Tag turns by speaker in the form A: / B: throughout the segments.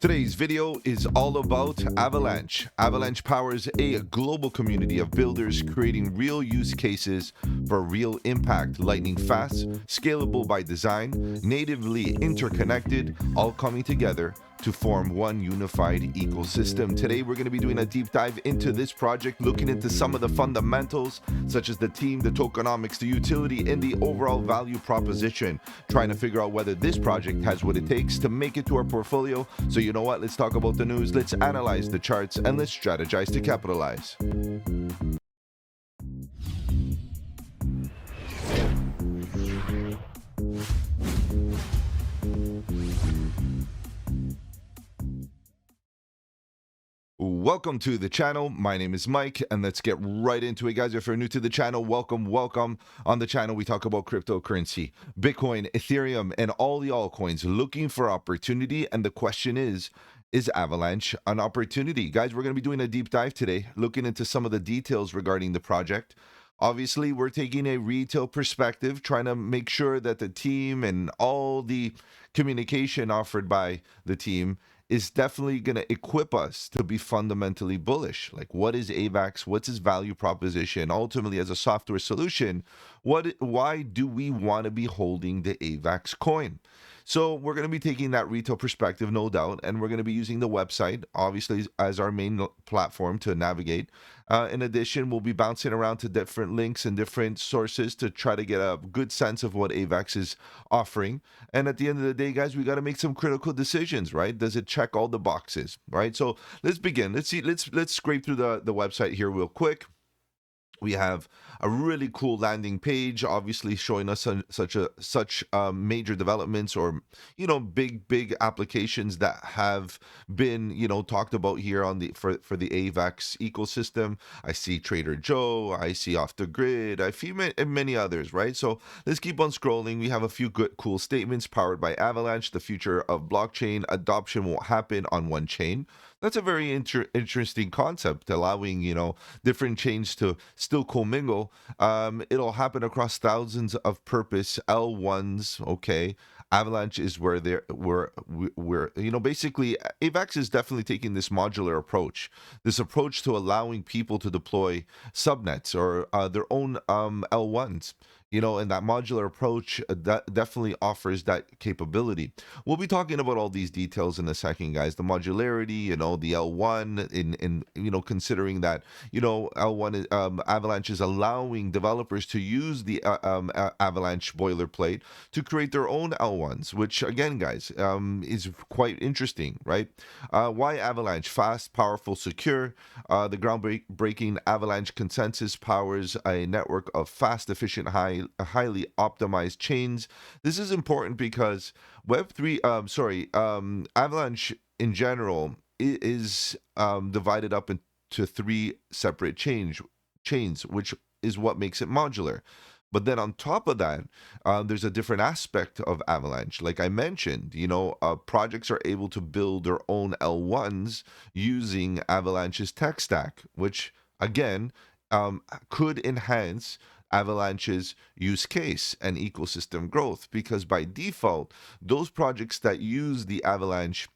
A: Today's video is all about Avalanche. Avalanche powers a global community of builders creating real use cases for real impact, lightning fast, scalable by design, natively interconnected, all coming together to form one unified ecosystem. Today, we're going to be doing a deep dive into this project, looking into some of the fundamentals, such as the team, the tokenomics, the utility, and the overall value proposition, trying to figure out whether this project has what it takes to make it to our portfolio. So you know what? Let's talk about the news, let's analyze the charts, and let's strategize to capitalize. Welcome to the channel. My name is Mike, and let's get right into it, guys. If you're new to the channel, welcome. On the channel, we talk about cryptocurrency, Bitcoin, Ethereum, and all the altcoins, looking for opportunity. And the question is Avalanche an opportunity? Guys, we're going to be doing a deep dive today, looking into some of the details regarding the project. Obviously, we're taking a retail perspective, trying to make sure that the team and all the communication offered by the team is definitely going to equip us to be fundamentally bullish. Like, what is AVAX? What's its value proposition? Ultimately, as a software solution, why do we want to be holding the AVAX coin? So we're going to be taking that retail perspective, no doubt, and we're going to be using the website, obviously, as our main platform to navigate. In addition, we'll be bouncing around to different links and different sources to try to get a good sense of what AVAX is offering. And at the end of the day, guys, we got to make some critical decisions, right? Does it check all the boxes, right? So let's begin. Let's scrape through the website here real quick. We have a really cool landing page, obviously showing us such major developments, or big applications that have been talked about here on the for the AVAX ecosystem. I see Trader Joe, I see Off the Grid, I see many others, right? So let's keep on scrolling. We have a few good cool statements. Powered by Avalanche, the future of blockchain adoption won't happen on one chain. That's a very interesting concept, allowing different chains to still commingle. It'll happen across thousands of purpose L1s. Okay, Avalanche is where we're basically AVAX is definitely taking this modular approach, this approach to allowing people to deploy subnets or their own L1s. And that modular approach that definitely offers that capability. We'll be talking about all these details in a second, guys. The modularity, the L1, in considering that L1 Avalanche is allowing developers to use the Avalanche boilerplate to create their own L1s, which again, guys, is quite interesting, right? Why Avalanche? Fast, powerful, secure. The groundbreaking Avalanche consensus powers a network of fast, efficient, highly optimized chains. This is important because Avalanche in general is divided up into three separate chains, which is what makes it modular. But then on top of that, there's a different aspect of Avalanche. Like I mentioned, projects are able to build their own L1s using Avalanche's tech stack, which again could enhance Avalanche's use case and ecosystem growth, because by default, those projects that use the Avalanche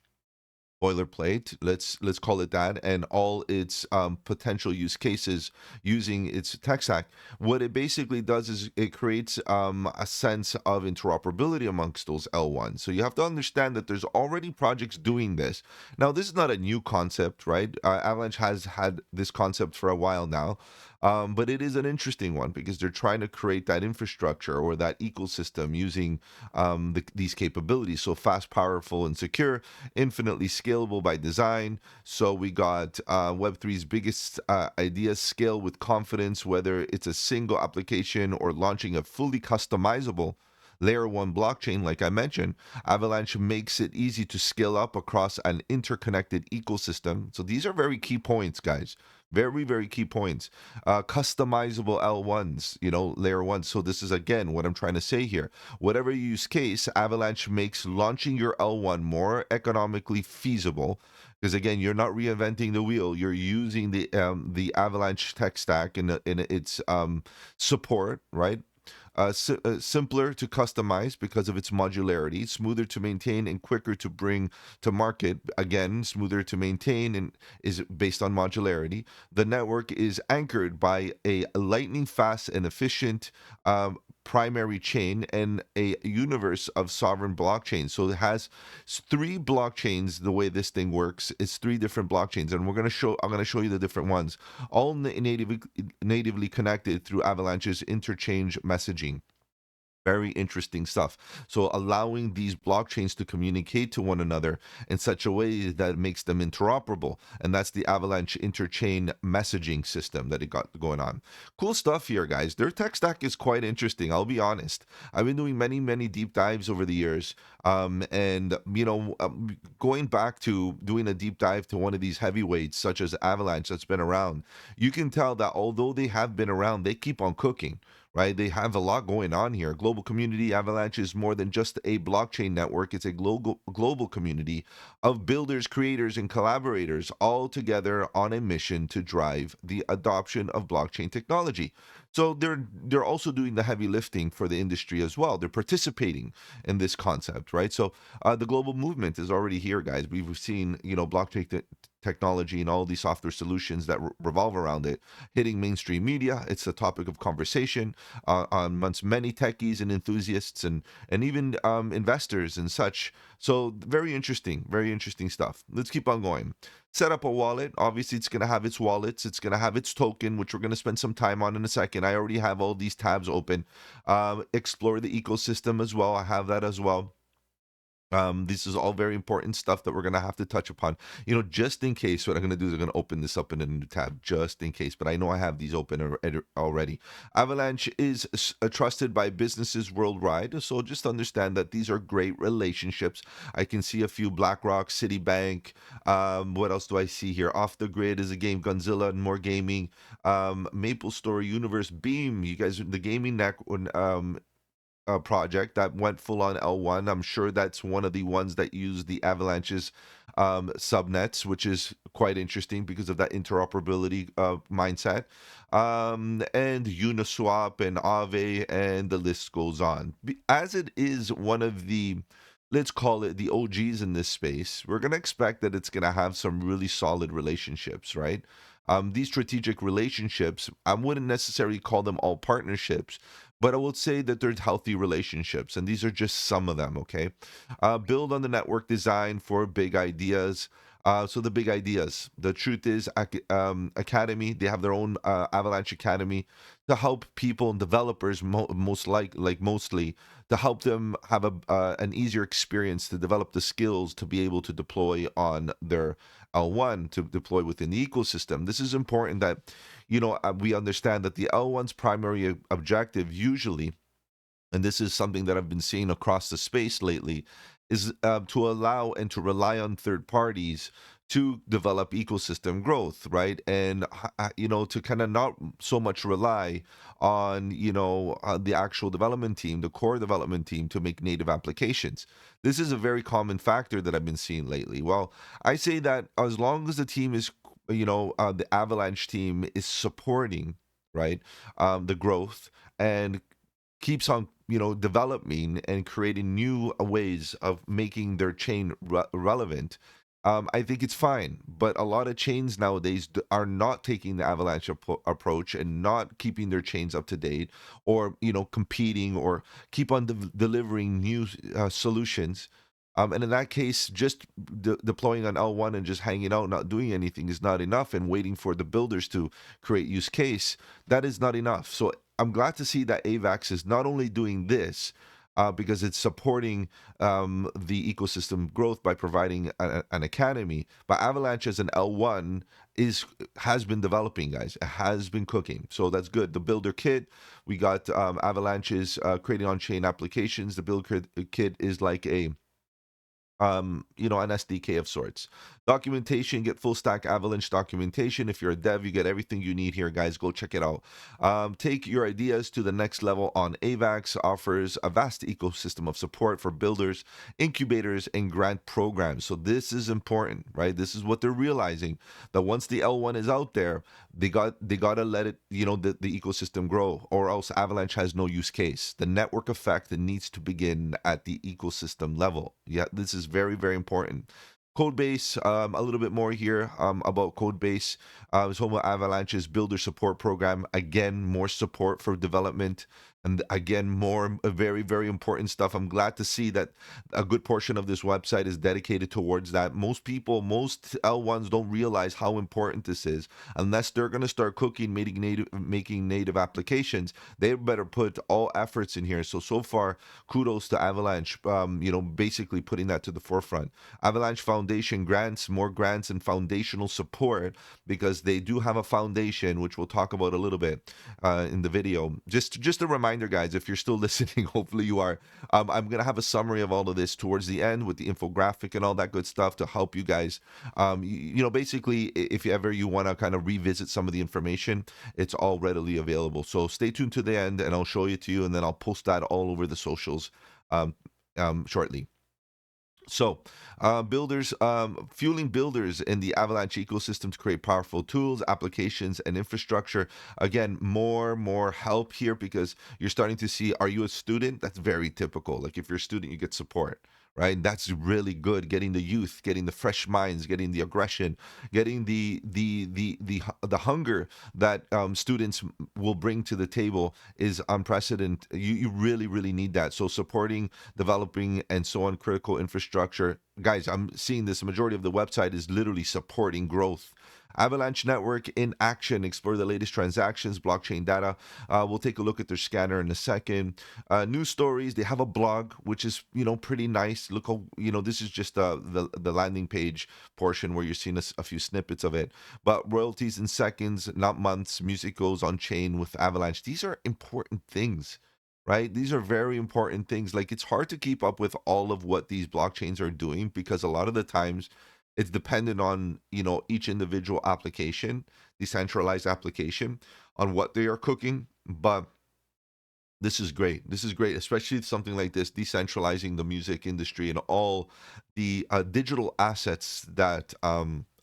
A: boilerplate, let's call it that, and all its potential use cases using its tech stack, what it basically does is it creates a sense of interoperability amongst those L1s. So you have to understand that there's already projects doing this. Now, this is not a new concept, right? Avalanche has had this concept for a while now. But it is an interesting one because they're trying to create that infrastructure or that ecosystem using these capabilities. So fast, powerful, and secure, infinitely scalable by design. So we got Web3's biggest idea: scale with confidence, whether it's a single application or launching a fully customizable Layer 1 blockchain. Like I mentioned, Avalanche makes it easy to scale up across an interconnected ecosystem. So these are very key points, guys. Very, very key points. Customizable L1s, Layer 1. So this is, again, what I'm trying to say here. Whatever use case, Avalanche makes launching your L1 more economically feasible. Because again, you're not reinventing the wheel. You're using the Avalanche tech stack and its support, right? simpler to customize because of its modularity, smoother to maintain, and quicker to bring to market. Again, smoother to maintain and is based on modularity. The network is anchored by a lightning fast and efficient primary chain and a universe of sovereign blockchains. So it has three blockchains. The way this thing works is three different blockchains, and I'm gonna show you the different ones, all natively connected through Avalanche's interchange messaging. Very interesting stuff. So allowing these blockchains to communicate to one another in such a way that makes them interoperable. And that's the Avalanche interchain messaging system that it got going on. Cool stuff here, guys. Their tech stack is quite interesting. I'll be honest. I've been doing many, many deep dives over the years. Going back to doing a deep dive to one of these heavyweights, such as Avalanche, that's been around, you can tell that although they have been around, they keep on cooking, right? They have a lot going on here. Global community. Avalanche is more than just a blockchain network. It's a global community of builders, creators, and collaborators all together on a mission to drive the adoption of blockchain technology. So they're also doing the heavy lifting for the industry as well. They're participating in this concept, right? So the global movement is already here, guys. We've seen, blockchain technology and all these software solutions that revolve around it hitting mainstream media. It's a topic of conversation amongst many techies and enthusiasts and even investors and such. So very interesting stuff. Let's keep on going. Set up a wallet. Obviously, it's going to have its wallets. It's going to have its token, which we're going to spend some time on in a second. I already have all these tabs open. Explore the ecosystem as well. I have that as well. This is all very important stuff that we're going to have to touch upon. Just in case, what I'm going to do is I'm going to open this up in a new tab, just in case. But I know I have these open already. Avalanche is trusted by businesses worldwide. So just understand that these are great relationships. I can see a few BlackRock, Citibank. What else do I see here? Off the Grid is a game, Gunzilla and More Gaming. Maple Story, Universe, Beam. You guys, the gaming project that went full on L1. I'm sure that's one of the ones that use the Avalanche's subnets, which is quite interesting because of that interoperability mindset. And Uniswap and Aave, and the list goes on. As it is one of the, let's call it the OGs in this space, we're going to expect that it's going to have some really solid relationships, right? These strategic relationships, I wouldn't necessarily call them all partnerships, but I would say that they're healthy relationships, and these are just some of them, okay? Build on the network design for big ideas. So the big ideas, the truth is, Academy, they have their own Avalanche Academy to help people and developers, mostly, to help them have an easier experience to develop the skills to be able to deploy on their L1, to deploy within the ecosystem. This is important that, we understand that the L1's primary objective usually, and this is something that I've been seeing across the space lately, is to allow and to rely on third parties to develop ecosystem growth, right? And to kind of not so much rely on the actual development team, the core development team, to make native applications. This is a very common factor that I've been seeing lately. Well, I say that as long as the team is, the Avalanche team is supporting, right, the growth, and keeps on developing and creating new ways of making their chain relevant, I think it's fine. But a lot of chains nowadays are not taking the Avalanche approach and not keeping their chains up to date, or competing, or keep on delivering new solutions. And in that case, just deploying on L1 and just hanging out, not doing anything, is not enough, and waiting for the builders to create use case, that is not enough. So I'm glad to see that AVAX is not only doing this, because it's supporting the ecosystem growth by providing an academy, but Avalanche as an L1 has been developing, guys. It has been cooking, so that's good. The builder kit, we got Avalanche's creating on-chain applications. The builder kit is like a an SDK of sorts. Documentation, get full stack Avalanche documentation. If you're a dev, you get everything you need here, guys. Go check it out. Take your ideas to the next level on AVAX, offers a vast ecosystem of support for builders, incubators, and grant programs. So this is important, right? This is what they're realizing, that once the L1 is out there, they gotta let it, the ecosystem grow, or else Avalanche has no use case. The network effect needs to begin at the ecosystem level. Yeah, this is very, very important. Codebase, a little bit more here about Codebase. It's home of Avalanche's builder support program. Again, more support for development. And again, more very, very important stuff. I'm glad to see that a good portion of this website is dedicated towards that. Most people, most L1s don't realize how important this is. Unless they're going to start cooking, making native applications, they better put all efforts in here. So far, kudos to Avalanche, basically putting that to the forefront. Avalanche Foundation grants, more grants and foundational support, because they do have a foundation, which we'll talk about a little bit in the video. Just a reminder, guys, if you're still listening, hopefully you are. I'm going to have a summary of all of this towards the end with the infographic and all that good stuff to help you guys. Basically, if ever you want to kind of revisit some of the information, it's all readily available. So stay tuned to the end and I'll show it to you, and then I'll post that all over the socials shortly. So, builders, fueling builders in the Avalanche ecosystem to create powerful tools, applications, and infrastructure. Again, more help here, because you're starting to see, are you a student? That's very typical. Like if you're a student, you get support, right? That's really good. Getting the youth, getting the fresh minds, getting the aggression, getting the hunger that students will bring to the table is unprecedented. You really, really need that. So supporting, developing, and so on critical infrastructure. Guys, I'm seeing this. The majority of the website is literally supporting growth. Avalanche Network in action. Explore the latest transactions, blockchain data. We'll take a look at their scanner in a second. News stories. They have a blog, which is pretty nice. Look how this is just the landing page portion where you're seeing a few snippets of it. But royalties in seconds, not months. Music goes on chain with Avalanche. These are important things. Right? These are very important things. Like, it's hard to keep up with all of what these blockchains are doing, because a lot of the times it's dependent on, each individual application, decentralized application, on what they are cooking. But this is great. This is great, especially something like this, decentralizing the music industry and all the digital assets that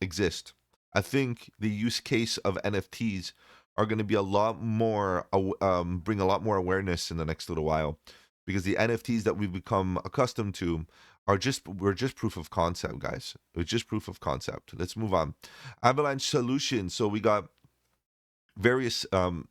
A: exist. I think the use case of NFTs are going to be a lot more, bring a lot more awareness in the next little while, because the NFTs that we've become accustomed to we're just proof of concept, guys. It's just proof of concept. Let's move on. Avalanche Solutions. So we got various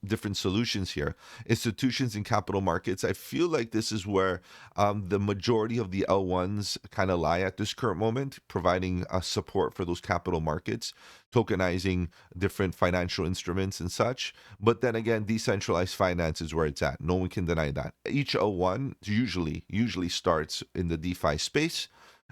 A: different solutions here. Institutions and capital markets. I feel like this is where the majority of the L1s kind of lie at this current moment, providing support for those capital markets, tokenizing different financial instruments and such. But then again, decentralized finance is where it's at. No one can deny that. Each L1 usually starts in the DeFi space.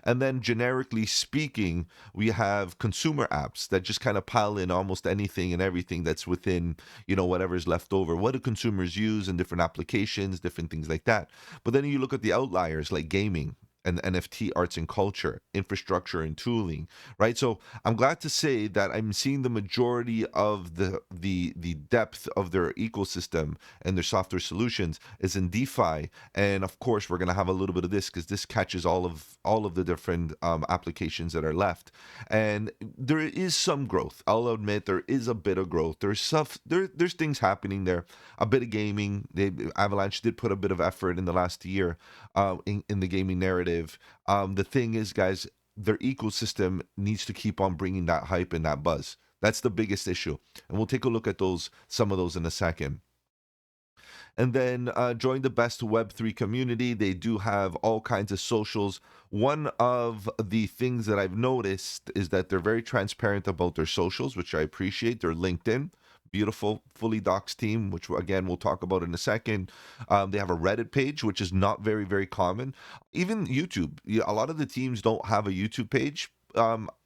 A: And then, generically speaking, we have consumer apps that just kind of pile in almost anything and everything that's within, whatever's left over. What do consumers use in different applications, different things like that? But then you look at the outliers like gaming and NFT, arts and culture, infrastructure and tooling, right? So I'm glad to say that I'm seeing the majority of the depth of their ecosystem and their software solutions is in DeFi, and of course we're gonna have a little bit of this because this catches all of the different applications that are left, and there is some growth. I'll admit there is a bit of growth. There's stuff there's things happening there. A bit of gaming. Avalanche did put a bit of effort in the last year in the gaming narrative. The thing is, guys, their ecosystem needs to keep on bringing that hype and that buzz. That's the biggest issue, and we'll take a look at some of those in a second. And then join the best Web3 community. They do have all kinds of socials. One of the things that I've noticed is that they're very transparent about their socials, which I appreciate. Their LinkedIn, beautiful, fully doxed team, which again we'll talk about in a second. They have a Reddit page, which is not very, very common. Even YouTube. A lot of the teams don't have a YouTube page.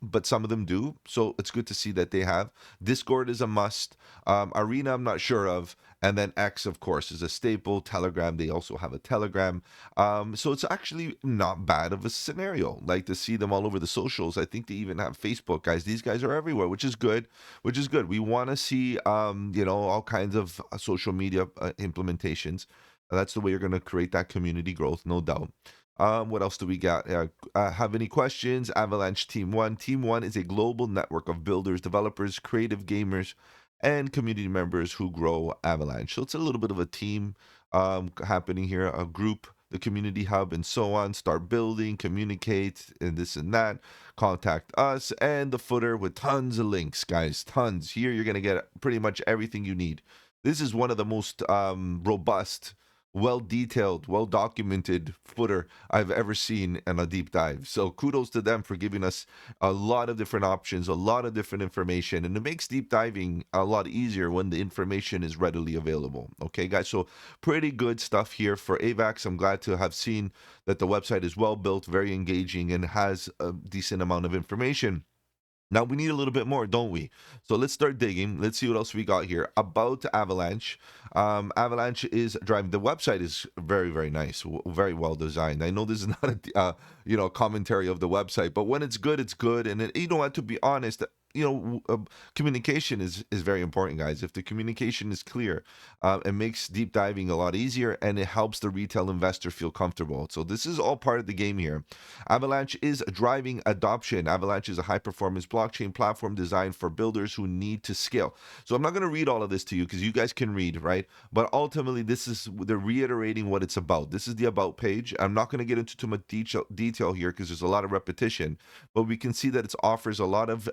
A: but some of them do. So it's good to see that they have. Discord is a must. Arena, I'm not sure of. And then X, of course, is a staple. Telegram, they also have a Telegram. So it's actually not bad of a scenario. Like to see them all over the socials. I think they even have Facebook, guys. These guys are everywhere, which is good. Which is good. We want to see, all kinds of social media implementations. That's the way you're going to create that community growth, no doubt. What else do we got? Have any questions? Avalanche Team One. Team One is a global network of builders, developers, creative gamers, and community members who grow Avalanche. So it's a little bit of a team happening here, a group, the community hub, and so on. Start building, communicate, and this and that. Contact us, and the footer with tons of links, guys. Tons. Here you're going to get pretty much everything you need. This is one of the most robust, well detailed, well documented footer I've ever seen in a deep dive. So kudos to them for giving us a lot of different options, a lot of different information, and it makes deep diving a lot easier when the information is readily available. Okay, guys, so pretty good stuff here for AVAX. I'm glad to have seen that the website is well built, very engaging, and has a decent amount of information. Now we need a little bit more, don't we? So let's start digging. Let's see what else we got here about Avalanche. Avalanche is driving. The website is very, very nice, very well designed. I know this is not a commentary of the website, but when it's good, it's good. And you know what? To be honest, communication is very important, guys. If the communication is clear, it makes deep diving a lot easier, and it helps the retail investor feel comfortable. So this is all part of the game here. Avalanche is driving adoption. Avalanche is a high-performance blockchain platform designed for builders who need to scale. So I'm not going to read all of this to you because you guys can read, right? But ultimately, they're reiterating what it's about. This is the about page. I'm not going to get into too much detail here because there's a lot of repetition, but we can see that it offers a lot of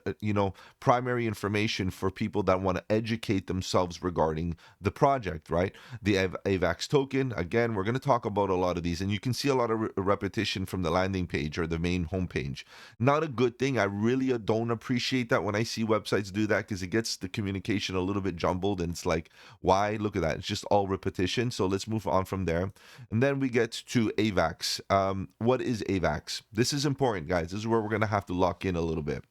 A: primary information for people that want to educate themselves regarding the project, right? The AVAX token, again, we're going to talk about a lot of these, and you can see a lot of repetition from the landing page or the main homepage. Not a good thing. I really don't appreciate that when I see websites do that, because it gets the communication a little bit jumbled, and it's like, why? Look at that. It's just all repetition. So let's move on from there. And then we get to AVAX. What is AVAX? This is important, guys. This is where we're going to have to lock in a little bit.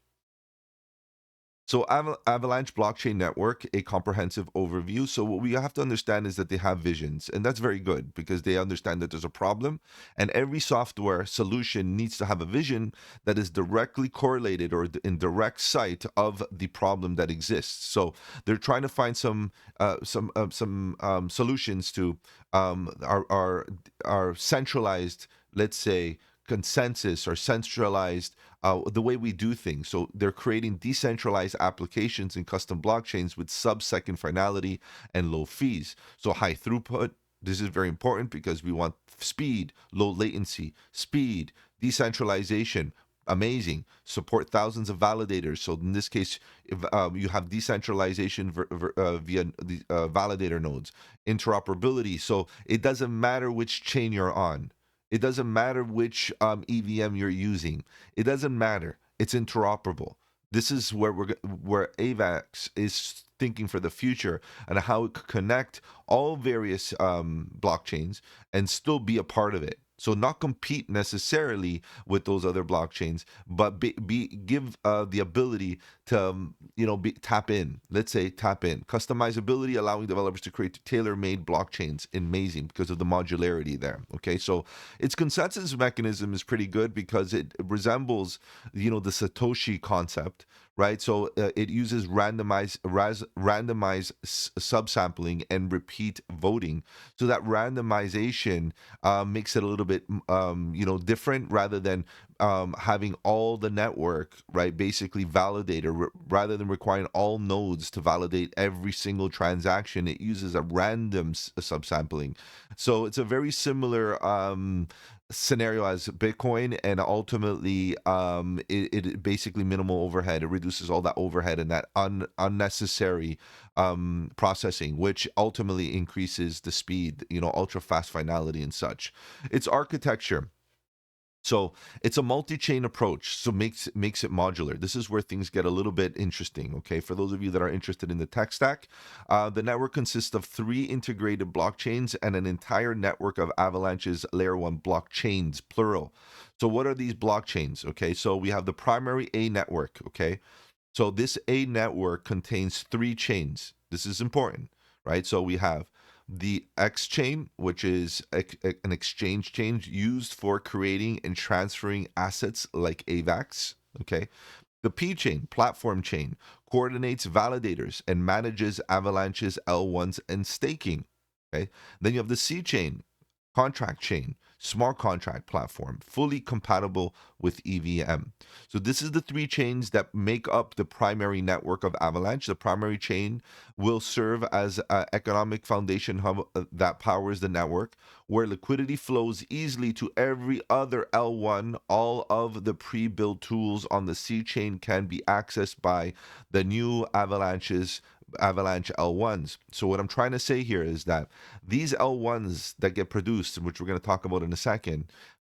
A: So Avalanche Blockchain Network, a comprehensive overview. So what we have to understand is that they have visions, and that's very good because they understand that there's a problem, and every software solution needs to have a vision that is directly correlated or in direct sight of the problem that exists. So they're trying to find some solutions to our centralized, let's say, consensus or centralized the way we do things. So they're creating decentralized applications and custom blockchains with sub-second finality and low fees. So high throughput. This is very important because we want speed, low latency, speed, decentralization. Amazing. Support thousands of validators. So in this case, if, you have decentralization via the validator nodes, interoperability. So it doesn't matter which chain you're on. It doesn't matter which EVM you're using. It doesn't matter. It's interoperable. This is where AVAX is thinking for the future and how it could connect all various blockchains and still be a part of it. So not compete necessarily with those other blockchains, but give the ability to tap in. Let's say tap in customizability, allowing developers to create tailor-made blockchains. Amazing because of the modularity there. Okay, so its consensus mechanism is pretty good because it resembles the Satoshi concept. Right, so it uses randomized subsampling and repeat voting, so that randomization makes it a little bit different rather than having all the network, right, basically validated rather than requiring all nodes to validate every single transaction. It uses a random subsampling, so it's a very similar scenario as Bitcoin, and ultimately it basically minimal overhead. It reduces all that overhead and that unnecessary processing, which ultimately increases the speed, ultra fast finality and such. Its architecture. So it's a multi-chain approach, so makes it modular. This is where things get a little bit interesting. Okay, for those of you that are interested in the tech stack, the network consists of 3 integrated blockchains and an entire network of Avalanche's layer 1 blockchains, plural. So what are these blockchains? Okay, so we have the primary A network. Okay, so this A network contains 3 chains. This is important, right? So we have the X chain, which is an exchange chain used for creating and transferring assets like AVAX. Okay. The P chain, platform chain, coordinates validators and manages Avalanche's L1s and staking. Okay. Then you have the C chain, contract chain, smart contract platform, fully compatible with EVM. So this is the 3 chains that make up the primary network of Avalanche. The primary chain will serve as an economic foundation hub that powers the network, where liquidity flows easily to every other L1. All of the pre-built tools on the C chain can be accessed by the new Avalanche L1s. So what I'm trying to say here is that these L1s that get produced, which we're going to talk about in a second,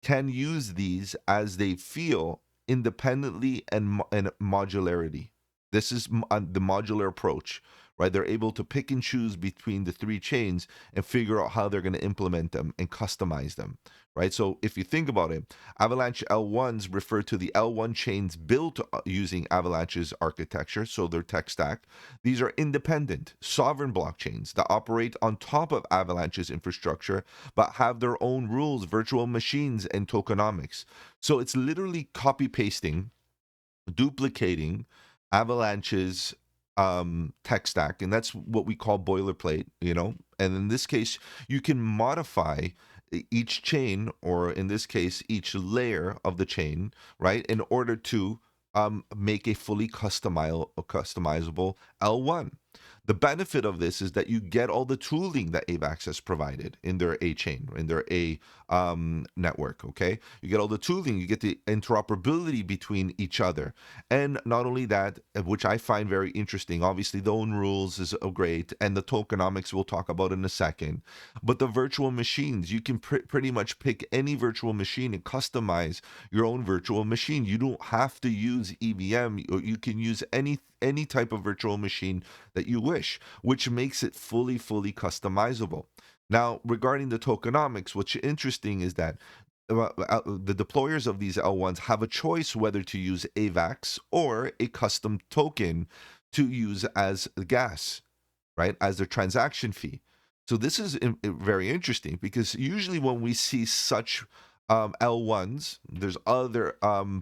A: can use these as they feel independently and modularity. This is the modular approach, right? They're able to pick and choose between the 3 chains and figure out how they're going to implement them and customize them, right? So if you think about it, Avalanche L1s refer to the L1 chains built using Avalanche's architecture, so their tech stack. These are independent, sovereign blockchains that operate on top of Avalanche's infrastructure, but have their own rules, virtual machines, and tokenomics. So it's literally copy pasting, duplicating Avalanche's tech stack, and that's what we call boilerplate, you know. And in this case, you can modify each chain, or in this case, each layer of the chain, right, in order to make a fully customizable L1. The benefit of this is that you get all the tooling that AVAX has provided in their A chain, in their A network. Okay, you get all the tooling, you get the interoperability between each other, and not only that, which I find very interesting. Obviously, the own rules is great, and the tokenomics we'll talk about in a second. But the virtual machines, you can pretty much pick any virtual machine and customize your own virtual machine. You don't have to use EVM, or you can use any type of virtual machine that you wish, which makes it fully customizable. Now, regarding the tokenomics, what's interesting is that the deployers of these L1s have a choice whether to use AVAX or a custom token to use as gas, right, as their transaction fee. So this is very interesting, because usually when we see such L1s, there's other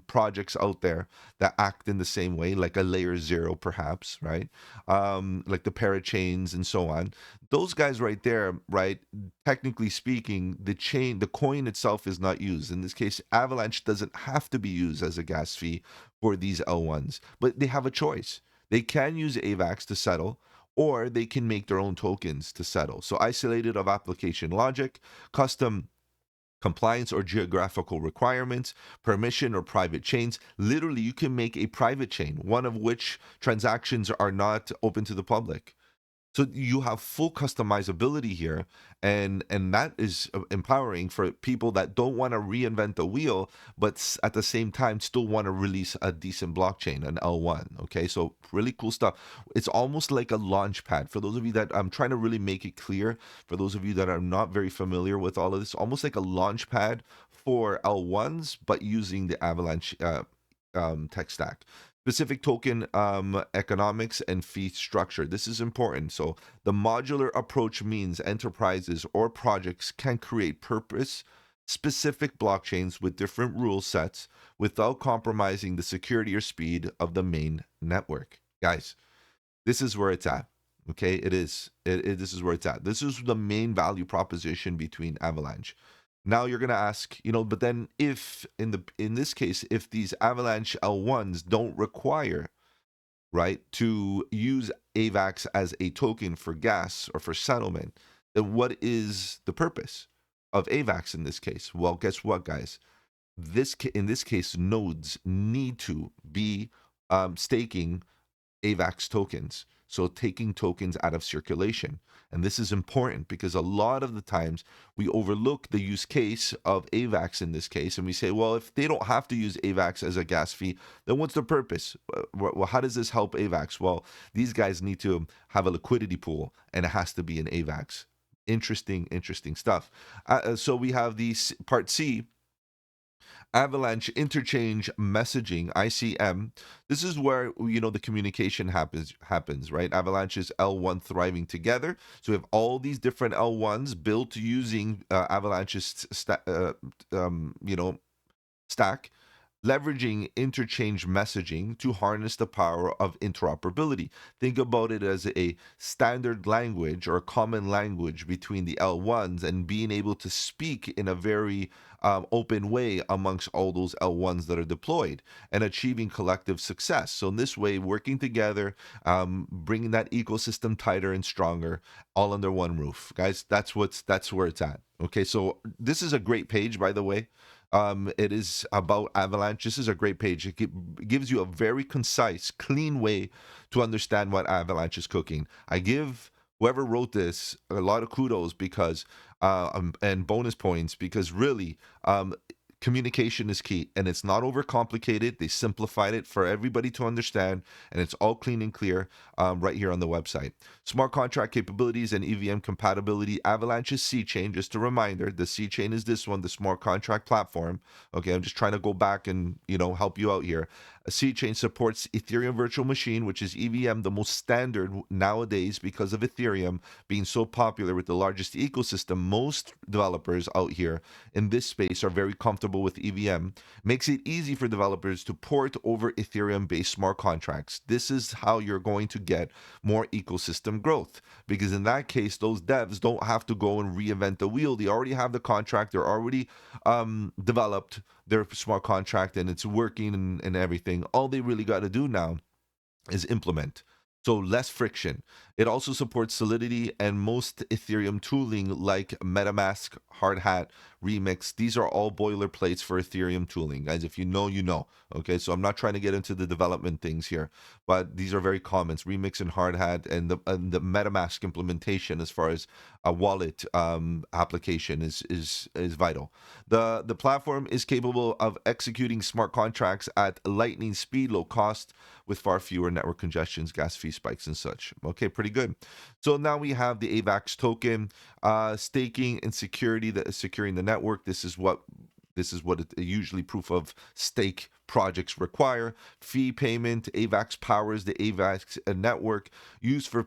A: projects out there that act in the same way, like a layer 0, perhaps, right? Like the parachains and so on. Those guys right there, right? Technically speaking, the coin itself is not used. In this case, Avalanche doesn't have to be used as a gas fee for these L1s, but they have a choice. They can use AVAX to settle, or they can make their own tokens to settle. So isolated of application logic, custom compliance or geographical requirements, permission or private chains. Literally, you can make a private chain, one of which transactions are not open to the public. So you have full customizability here, and that is empowering for people that don't want to reinvent the wheel, but at the same time still want to release a decent blockchain, an L1. Okay, so really cool stuff. It's almost like a launch pad. For those of you that I'm trying to really make it clear, for those of you that are not very familiar with all of this, almost like a launch pad for L1s, but using the Avalanche tech stack. Specific token economics and fee structure. This is important. So the modular approach means enterprises or projects can create purpose specific blockchains with different rule sets without compromising the security or speed of the main network. Guys, this is where it's at. Okay, it is. This is where it's at. This is the main value proposition between Avalanche. Now you're gonna ask, but then if in this case, if these Avalanche L1s don't require, right, to use AVAX as a token for gas or for settlement, then what is the purpose of AVAX in this case? Well, guess what, guys? In this case, nodes need to be staking AVAX tokens. So taking tokens out of circulation. And this is important because a lot of the times we overlook the use case of AVAX in this case. And we say, well, if they don't have to use AVAX as a gas fee, then what's the purpose? Well, how does this help AVAX? Well, these guys need to have a liquidity pool and it has to be an AVAX. Interesting stuff. So we have the part C, Avalanche interchange messaging, ICM. This is where the communication happens, right? Avalanche is L1 thriving together. So we have all these different L1s built using Avalanche's stack, leveraging interchange messaging to harness the power of interoperability. Think about it as a standard language or a common language between the L1s and being able to speak in a very open way amongst all those L1s that are deployed and achieving collective success. So in this way, working together, bringing that ecosystem tighter and stronger, all under one roof. Guys, that's where it's at. Okay, so this is a great page, by the way. It is about Avalanche. This is a great page. It gives you a very concise, clean way to understand what Avalanche is cooking. I give whoever wrote this a lot of kudos because and bonus points because really communication is key and it's not overcomplicated. They simplified it for everybody to understand and it's all clean and clear right here on the website. Smart contract capabilities and EVM compatibility. Avalanche's C chain, just a reminder, the C chain is this one, the smart contract platform. Okay, I'm just trying to go back and help you out here. A C chain supports Ethereum virtual machine, which is EVM, the most standard nowadays because of Ethereum being so popular with the largest ecosystem. Most developers out here in this space are very comfortable with EVM. Makes it easy for developers to port over Ethereum-based smart contracts. This is how you're going to get more ecosystem growth, because in that case, those devs don't have to go and reinvent the wheel. They already have the contract. They're already developed their smart contract and it's working and everything. All they really got to do now is implement. So less friction. It also supports Solidity and most Ethereum tooling like MetaMask, Hard Hat, Remix. These are all boilerplates for Ethereum tooling. Guys, if you know, you know. Okay, so I'm not trying to get into the development things here, but these are very common. Remix and Hard Hat and the MetaMask implementation as far as a wallet application is vital. The platform is capable of executing smart contracts at lightning speed, low cost, with far fewer network congestions, gas fee spikes, and such. Okay, pretty good. So now we have the AVAX token, staking and security that is securing the network. This is what usually proof of stake projects require. Fee payment. AVAX powers the AVAX network used for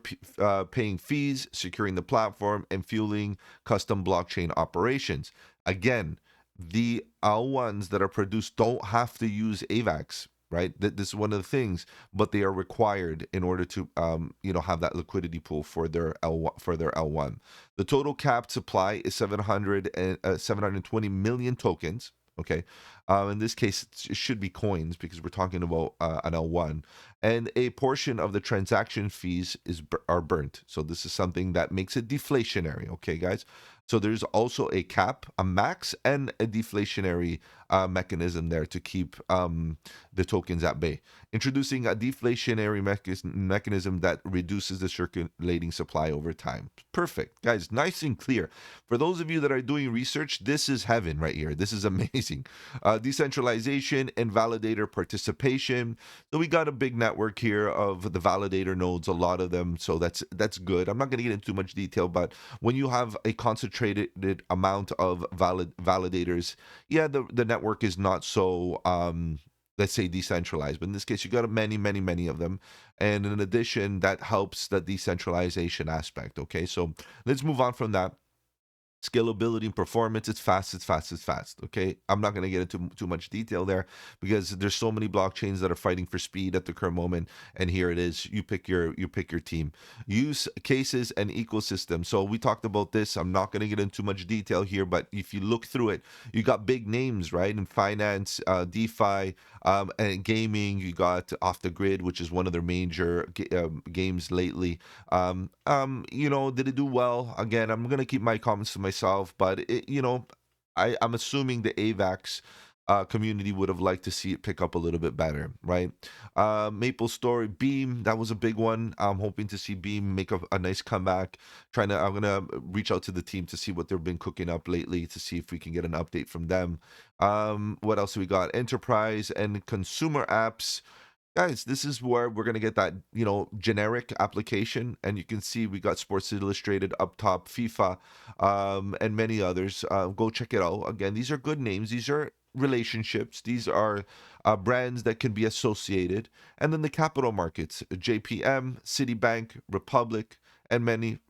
A: paying fees, securing the platform, and fueling custom blockchain operations. Again, the L1s that are produced don't have to use AVAX. Right, this is one of the things, but they are required in order to, have that liquidity pool for their L1. The total capped supply is 720 million tokens. Okay, in this case, it should be coins because we're talking about an L1, and a portion of the transaction fees are burnt. So this is something that makes it deflationary. Okay, guys. So there's also a cap, a max, and a deflationary mechanism there to keep the tokens at bay. Introducing a deflationary mechanism that reduces the circulating supply over time. Perfect. Guys, nice and clear. For those of you that are doing research, this is heaven right here. This is amazing. Decentralization and validator participation. So we got a big network here of the validator nodes, a lot of them. So that's good. I'm not going to get into too much detail, but when you have a concentrated amount of validators, yeah, the network is not so let's say decentralized, but in this case you got many of them, and in addition that helps the decentralization aspect. Okay, so let's move on from that. Scalability and performance, it's fast. Okay, I'm not going to get into too much detail there because there's so many blockchains that are fighting for speed at the current moment, and here it is. You pick your team. Use cases and ecosystem. So we talked about this. I'm not going to get into much detail here, but if you look through it, you got big names, right? In finance, DeFi, and gaming. You got Off the Grid, which is one of their major games lately. Did it do well? Again, I'm going to keep my comments to myself, but I'm assuming the AVAX community would have liked to see it pick up a little bit better, right? Maple Story, Beam, that was a big one. I'm hoping to see Beam make a nice comeback. I'm gonna reach out to the team to see what they've been cooking up lately to see if we can get an update from them. What else do we got? Enterprise and consumer apps. Guys, this is where we're gonna get that, generic application, and you can see we got Sports Illustrated up top, FIFA, and many others. Go check it out. Again, these are good names. These are relationships. These are brands that can be associated. And then the capital markets, JPM, Citibank, Republic, and many,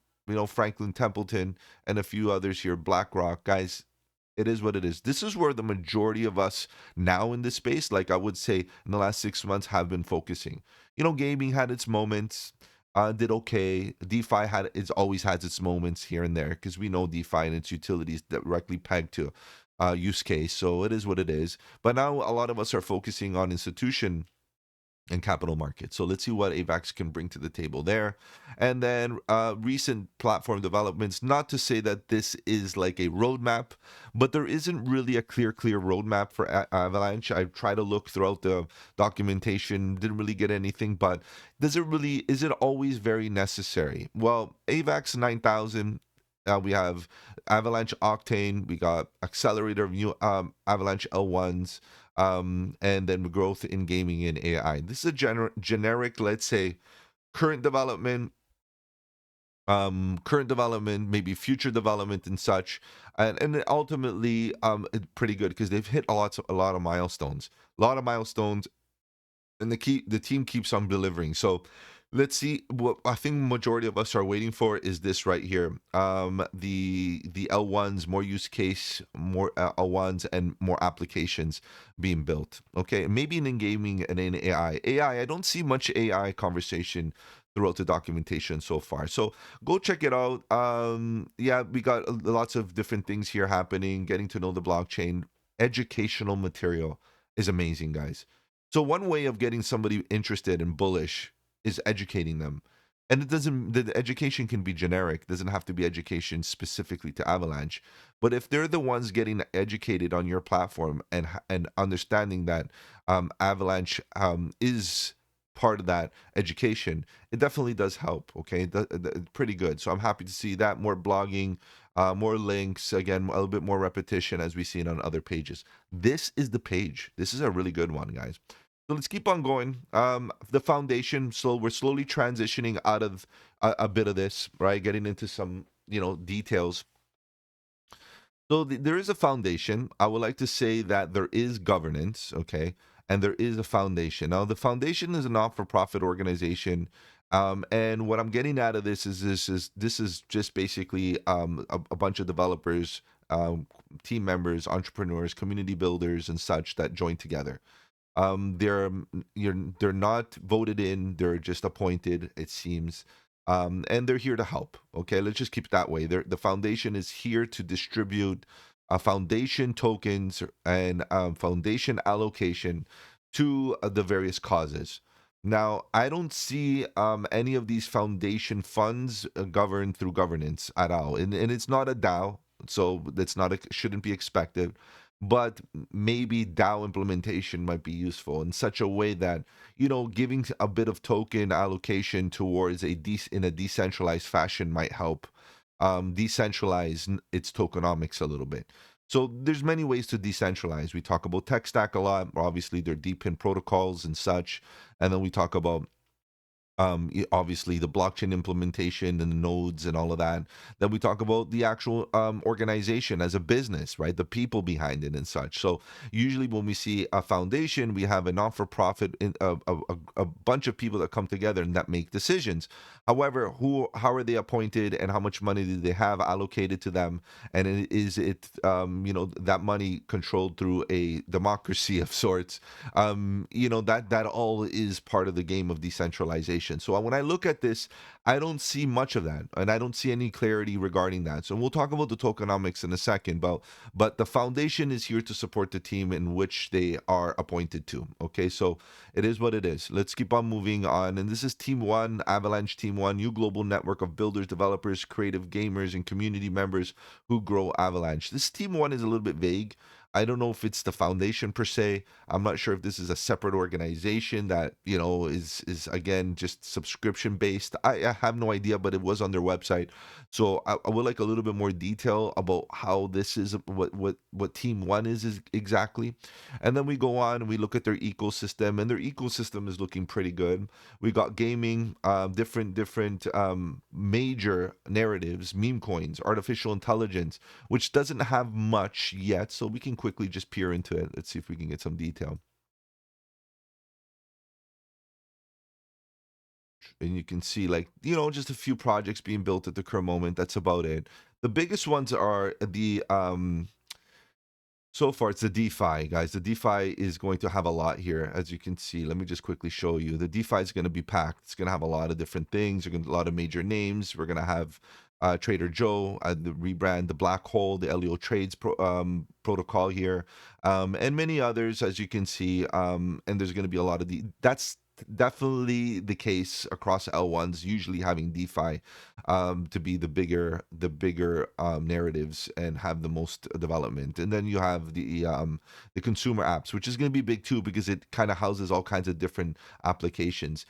A: Franklin Templeton, and a few others here, BlackRock. Guys, it is what it is. This is where the majority of us now in this space, like I would say in the last 6 months, have been focusing. Gaming had its moments, did okay. DeFi always has its moments here and there because we know DeFi and its utilities directly pegged to use case. So it is what it is. But now a lot of us are focusing on institution and capital markets. So let's see what AVAX can bring to the table there. And then recent platform developments, not to say that this is like a roadmap, but there isn't really a clear roadmap for Avalanche. I tried to look throughout the documentation, didn't really get anything, but is it always very necessary? Well, AVAX 9000, we have Avalanche Octane, we got Accelerator of new Avalanche L1s, and then growth in gaming and AI. This is a generic, let's say, current development, maybe future development and such, and ultimately, it's pretty good because they've hit a lot of milestones, and the team keeps on delivering. So let's see. What I think majority of us are waiting for is this right here. The L1s, more use case, more L1s, and more applications being built. Okay, maybe in gaming and in AI. I don't see much AI conversation throughout the documentation so far. So go check it out. Yeah, we got lots of different things here happening. Getting to know the blockchain, educational material is amazing, guys. So one way of getting somebody interested and bullish is educating them. And the education can be generic, doesn't have to be education specifically to Avalanche. But if they're the ones getting educated on your platform and understanding that Avalanche is part of that education, it definitely does help. Okay, pretty good. So I'm happy to see that more blogging, more links, again, a little bit more repetition as we see it on other pages. This is the page. This is a really good one, guys. So let's keep on going. The foundation. So we're slowly transitioning out of a bit of this, right? Getting into some, details. So there is a foundation. I would like to say that there is governance, okay, and there is a foundation. Now, the foundation is a not-for-profit organization, and what I'm getting out of this is this is just basically a bunch of developers, team members, entrepreneurs, community builders, and such that join together. They're they're not voted in, they're just appointed, it seems. And they're here to help. Okay, let's just keep it that way. The foundation is here to distribute foundation tokens and foundation allocation to the various causes. Now, I don't see any of these foundation funds governed through governance at all, and it's not a DAO, so that's not shouldn't be expected. But maybe DAO implementation might be useful in such a way that, giving a bit of token allocation towards in a decentralized fashion might help decentralize its tokenomics a little bit. So there's many ways to decentralize. We talk about tech stack a lot. Obviously, they're deep in protocols and such, and then we talk about obviously the blockchain implementation and the nodes and all of that. Then we talk about the actual organization as a business, right? The people behind it and such. So usually when we see a foundation, we have a non-for-profit, a bunch of people that come together and that make decisions. However, how are they appointed and how much money do they have allocated to them? And is it, that money controlled through a democracy of sorts? That all is part of the game of decentralization. So when I look at this, I don't see much of that, and I don't see any clarity regarding that. So we'll talk about the tokenomics in a second, but the foundation is here to support the team in which they are appointed to. Okay, so it is what it is. Let's keep on moving on. And this is Team One, Avalanche Team One, new global network of builders, developers, creative gamers, and community members who grow Avalanche. This Team One is a little bit vague. I don't know if it's the foundation per se. I'm not sure if this is a separate organization that, is again just subscription based. I have no idea, but it was on their website. So I would like a little bit more detail about how this is, what Team One is exactly. And then we go on and we look at their ecosystem, and their ecosystem is looking pretty good. We got gaming, different major narratives, meme coins, artificial intelligence, which doesn't have much yet, so we can quickly just peer into it. Let's see if we can get some detail. And you can see, like, just a few projects being built at the current moment. That's about it. The biggest ones are the so far, it's the DeFi, guys. The DeFi is going to have a lot here, as you can see. Let me just quickly show you. The DeFi is going to be packed. It's going to have a lot of different things. You're going to a lot of major names. We're going to have Trader Joe, the rebrand, the Black Hole, the LEO Trades protocol here, and many others, as you can see. And there's going to be a lot of that's definitely the case across L1s, usually having DeFi to be the bigger narratives and have the most development. And then you have the consumer apps, which is going to be big too because it kind of houses all kinds of different applications.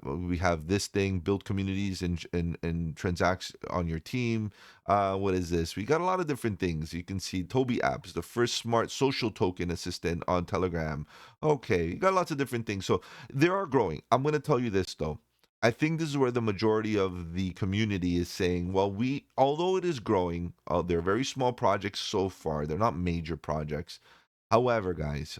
A: We have this thing, build communities and transact on your team. What is this? We got a lot of different things. You can see Toby apps, the first smart social token assistant on Telegram. Okay, you got lots of different things. So they are growing. I'm going to tell you this though. I think this is where the majority of the community is saying, well, although it is growing, they're very small projects so far. They're not major projects. However, guys,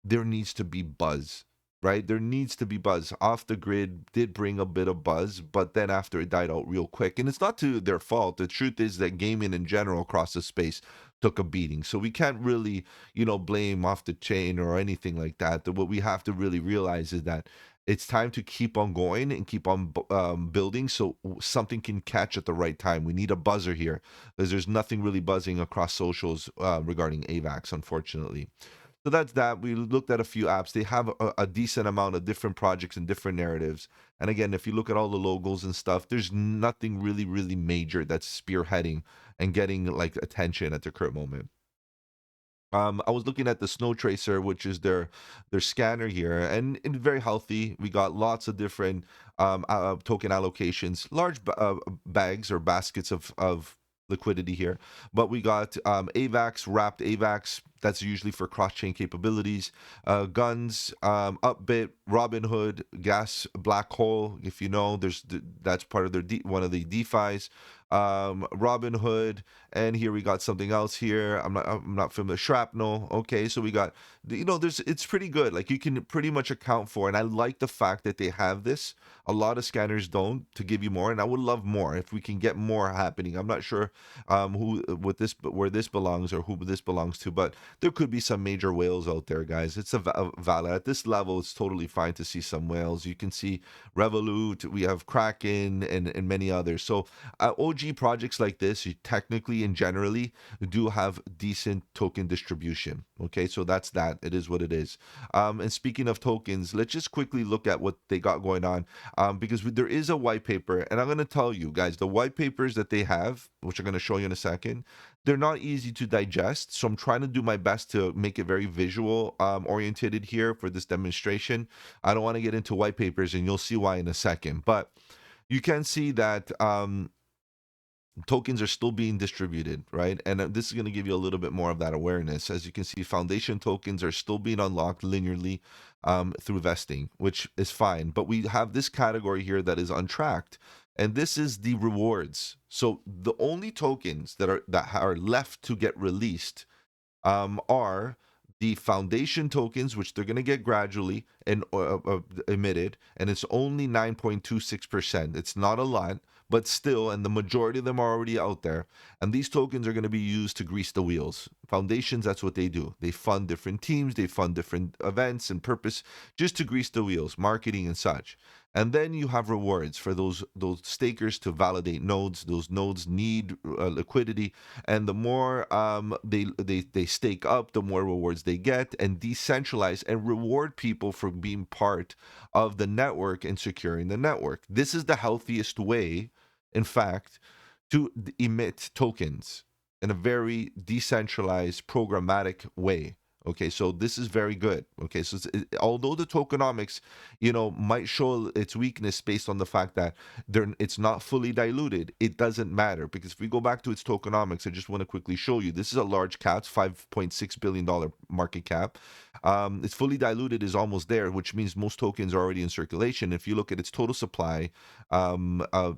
A: there needs to be buzz, right? There needs to be buzz. Off the grid did bring a bit of buzz, but then after it died out real quick. And it's not to their fault. The truth is that gaming in general across the space took a beating. So we can't really, blame off the chain or anything like that. What we have to really realize is that it's time to keep on going and keep on building so something can catch at the right time. We need a buzzer here because there's nothing really buzzing across socials regarding AVAX, unfortunately. So that's that. We looked at a few apps. They have a decent amount of different projects and different narratives. And again, if you look at all the logos and stuff, there's nothing really, really major that's spearheading and getting like attention at the current moment. I was looking at the Snow Tracer, which is their scanner here, and very healthy. We got lots of different token allocations, large bags or baskets of liquidity here. But we got AVAX, wrapped AVAX. That's usually for cross-chain capabilities. Guns, Upbit, Robinhood, Gas, Black Hole. If you know, that's part of one of the DeFi's. Robinhood, and here we got something else here. I'm not familiar. Shrapnel. Okay, so we got it's pretty good. Like you can pretty much account for, and I like the fact that they have this. A lot of scanners don't to give you more, and I would love more if we can get more happening. I'm not sure where this belongs or who this belongs to, but there could be some major whales out there, guys. It's a valid at this level. It's totally fine to see some whales. You can see Revolut. We have Kraken and many others. So OG projects like this, you technically and generally do have decent token distribution. Okay, so that's that. It is what it is. And speaking of tokens, let's just quickly look at what they got going on, because there is a white paper, and I'm going to tell you guys the white papers that they have, which I'm going to show you in a second. They're not easy to digest, so I'm trying to do my best to make it very visual oriented here for this demonstration. I don't want to get into white papers, and you'll see why in a second. But you can see that tokens are still being distributed, right? And this is going to give you a little bit more of that awareness. As you can see, foundation tokens are still being unlocked linearly through vesting, which is fine. But we have this category here that is untracked, and this is the rewards. So the only tokens that are left to get released are the foundation tokens, which they're going to get gradually and emitted, and it's only 9.26%. It's not a lot, but still, and the majority of them are already out there. And these tokens are going to be used to grease the wheels. Foundations, that's what they do. They fund different teams, they fund different events and purpose just to grease the wheels, marketing and such. And then you have rewards for those stakers to validate nodes. Those nodes need liquidity, and the more they stake up, the more rewards they get, and decentralize and reward people for being part of the network and securing the network. This is the healthiest way, in fact, to emit tokens. in a very decentralized, programmatic way. Okay, so this is very good. Okay, so although the tokenomics, might show its weakness based on the fact that it's not fully diluted, it doesn't matter because if we go back to its tokenomics, I just want to quickly show you. This is a large cap, $5.6 billion market cap. Its fully diluted is almost there, which means most tokens are already in circulation. If you look at its total supply,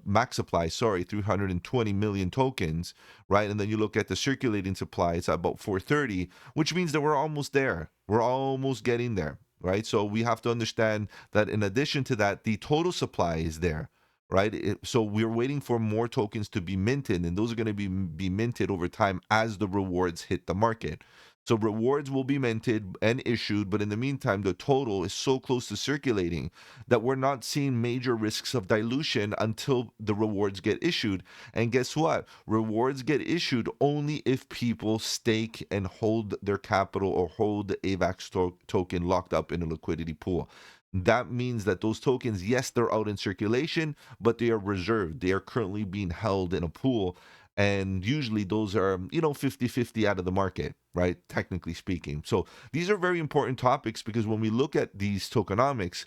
A: max supply, sorry, 320 million tokens, right? And then you look at the circulating supply, it's about 430, which means that we're almost there. We're almost getting there, right? So we have to understand that in addition to that, the total supply is there, right? So we're waiting for more tokens to be minted, and those are going to be minted over time as the rewards hit the market. So rewards will be minted and issued, but in the meantime, the total is so close to circulating that we're not seeing major risks of dilution until the rewards get issued. And guess what? Rewards get issued only if people stake and hold their capital or hold the AVAX token locked up in a liquidity pool. That means that those tokens, yes, they're out in circulation, but they are reserved. They are currently being held in a pool. And usually those are, 50-50 out of the market, right? Technically speaking. So these are very important topics because when we look at these tokenomics,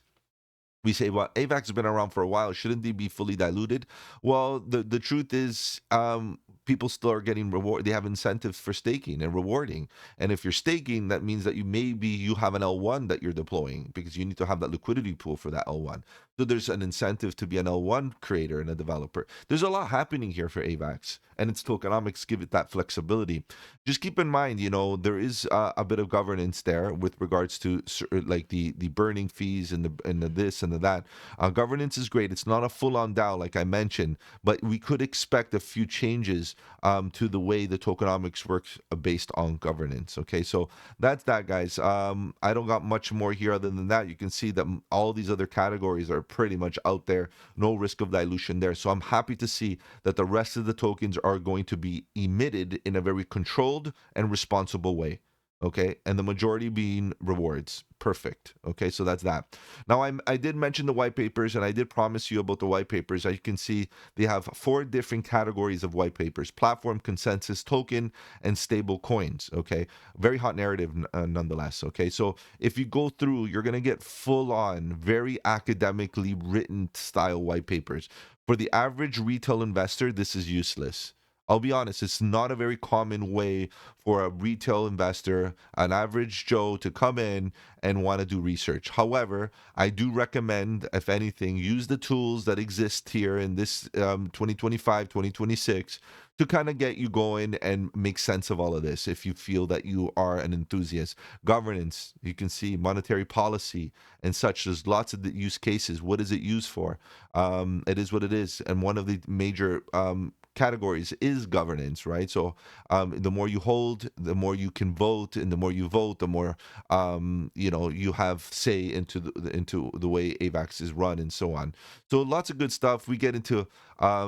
A: we say, well, AVAX has been around for a while. Shouldn't they be fully diluted? Well, the truth is, people still are getting reward. They have incentives for staking and rewarding. And if you're staking, that means that you have an L1 that you're deploying because you need to have that liquidity pool for that L1. So there's an incentive to be an L1 creator and a developer. There's a lot happening here for AVAX, and its tokenomics give it that flexibility. Just keep in mind, there is a bit of governance there with regards to like the burning fees and the this and the that. Governance is great. It's not a full-on DAO like I mentioned, but we could expect a few changes to the way the tokenomics works based on governance. Okay, so that's that, guys. I don't got much more here other than that. You can see that all these other categories are pretty much out there. No risk of dilution there. So I'm happy to see that the rest of the tokens are going to be emitted in a very controlled and responsible way. Okay, and the majority being rewards. Perfect. Okay, so that's that. Now I did mention the white papers, and I did promise you about the white papers. As you can see, they have 4 different categories of white papers: platform, consensus, token, and stable coins. Okay, very hot narrative nonetheless. Okay, so if you go through, you're gonna get full on, very academically written style white papers. For the average retail investor, this is useless. I'll be honest, it's not a very common way for a retail investor, an average Joe, to come in and want to do research. However, I do recommend, if anything, use the tools that exist here in this 2025, 2026 to kind of get you going and make sense of all of this if you feel that you are an enthusiast. Governance, you can see monetary policy and such. There's lots of use cases. What is it used for? It is what it is. And one of the major categories is governance, right? So the more you hold, the more you can vote, and the more you vote, the more you have say into the way AVAX is run and so on. So lots of good stuff. We get into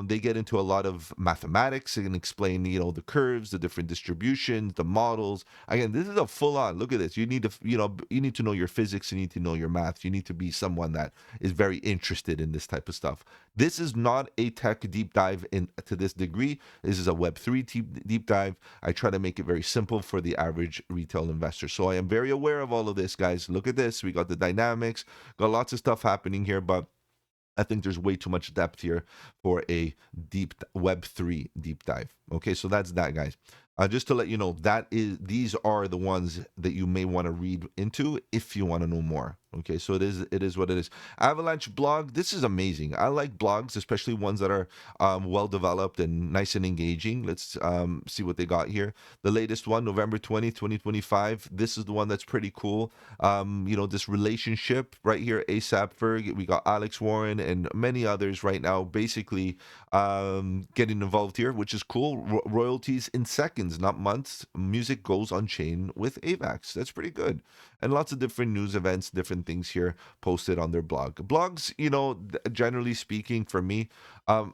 A: they get into a lot of mathematics and explain the curves, the different distributions, the models. Again, this is a full on look at this. You need to you need to know your physics, you need to know your math, you need to be someone that is very interested in this type of stuff. This is not a tech deep dive to this degree. This is a Web3 deep dive. I try to make it very simple for the average retail investor. So I am very aware of all of this, guys. Look at this. We got the dynamics, got lots of stuff happening here, but I think there's way too much depth here for a deep Web3 deep dive. Okay, so that's that, guys. Just to let you know, these are the ones that you may want to read into if you want to know more. Okay, so it is what it is. Avalanche blog, this is amazing. I like blogs, especially ones that are well developed and nice and engaging. Let's see what they got here. The latest one, November 20th, 2025. This is the one that's pretty cool. This relationship right here, ASAP Ferg. We got Alex Warren and many others right now, basically getting involved here, which is cool. Royalties in seconds, not months. Music goes on chain with AVAX. That's pretty good. And lots of different news events, different things here posted on their blog. Blogs, generally speaking, for me,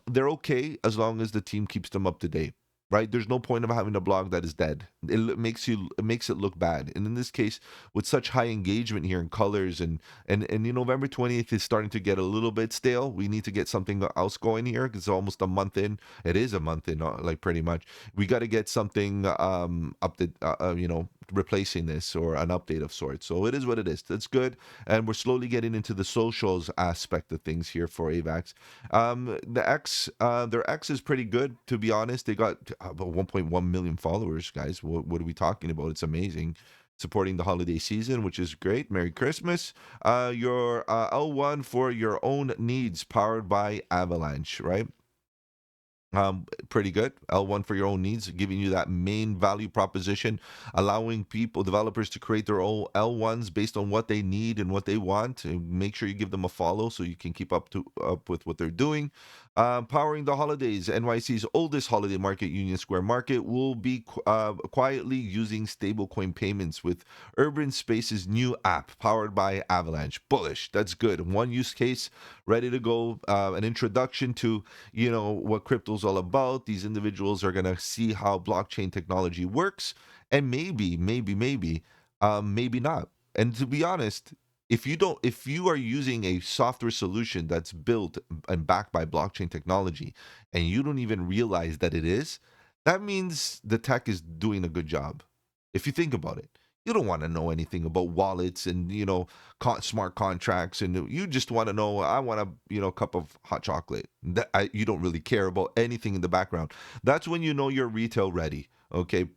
A: they're okay as long as the team keeps them up to date. right? There's no point of having a blog that is dead. It makes it look bad. And in this case, with such high engagement here in colors and November 20th is starting to get a little bit stale. We need to get something else going here because it's almost a month in. It is a month in, like pretty much. We got to get something up to replacing this or an update of sorts. So it is what it is. That's good, and we're slowly getting into the socials aspect of things here for AVAX. Their X is pretty good, to be honest. They got about 1.1 million followers, guys. What are we talking about? It's amazing. Supporting the holiday season, which is great. Merry Christmas. Your L1 for your own needs, powered by Avalanche, right? Pretty good. L1 for your own needs, giving you that main value proposition, allowing people, developers, to create their own L1s based on what they need and what they want. And make sure you give them a follow so you can keep up with what they're doing. Powering the holidays, NYC's oldest holiday market, Union Square Market, will be quietly using stablecoin payments with Urban Space's new app powered by Avalanche. Bullish. That's good. One use case ready to go. An introduction to what crypto's all about. These individuals are going to see how blockchain technology works, and maybe not. And to be honest, if you are using a software solution that's built and backed by blockchain technology and you don't even realize that it is, that means the tech is doing a good job. If you think about it, you don't want to know anything about wallets and smart contracts, and you just want to know, I want a cup of hot chocolate. You don't really care about anything in the background. That's when you're retail ready. Okay,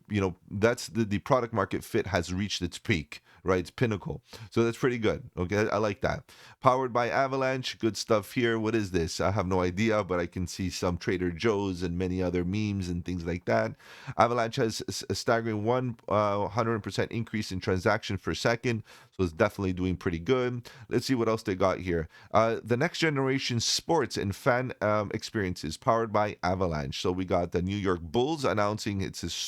A: that's the product market fit has reached its peak, right? It's pinnacle. So that's pretty good. Okay, I like that. Powered by Avalanche, good stuff here. What is this? I have no idea, but I can see some Trader Joe's and many other memes and things like that. Avalanche has a staggering 100% increase in transaction per second, so it's definitely doing pretty good. Let's see what else they got here. The next generation sports and fan experiences powered by Avalanche. So we got the New York Bulls announcing its historic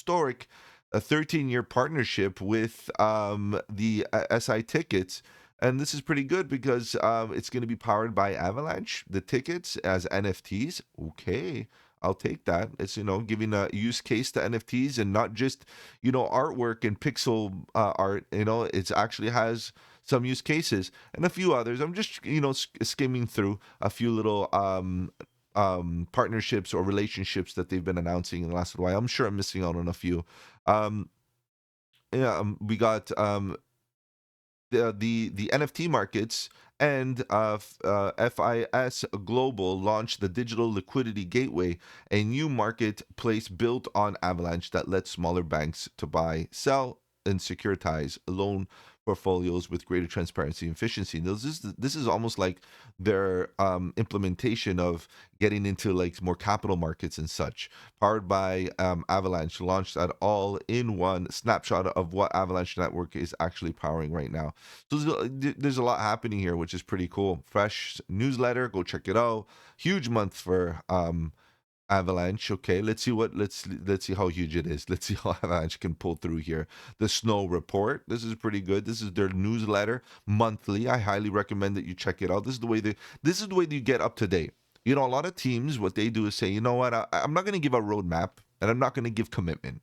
A: a 13-year partnership with the SI Tickets. And this is pretty good because it's going to be powered by Avalanche, the tickets as NFTs. Okay, I'll take that. It's, giving a use case to NFTs and not just, artwork and pixel art. It actually has some use cases and a few others. I'm just, skimming through a few little partnerships or relationships that they've been announcing in the last while. I'm sure I'm missing out on a few. Um, yeah, we got the NFT markets and FIS Global launched the Digital Liquidity Gateway, a new marketplace built on Avalanche that lets smaller banks to buy, sell, and securitize loan portfolios with greater transparency and efficiency. This is almost like their implementation of getting into like more capital markets and such. Powered by Avalanche, launched at all-in-one snapshot of what Avalanche Network is actually powering right now. So there's a lot happening here, which is pretty cool. Fresh newsletter, go check it out. Huge month for Avalanche. Okay, let's see how huge it is. Let's see how Avalanche can pull through here. The Snow Report. This is pretty good. This is their newsletter monthly. I highly recommend that you check it out. This is the way that you get up to date. A lot of teams, what they do is say, you know what, I'm not going to give a roadmap and I'm not going to give commitment,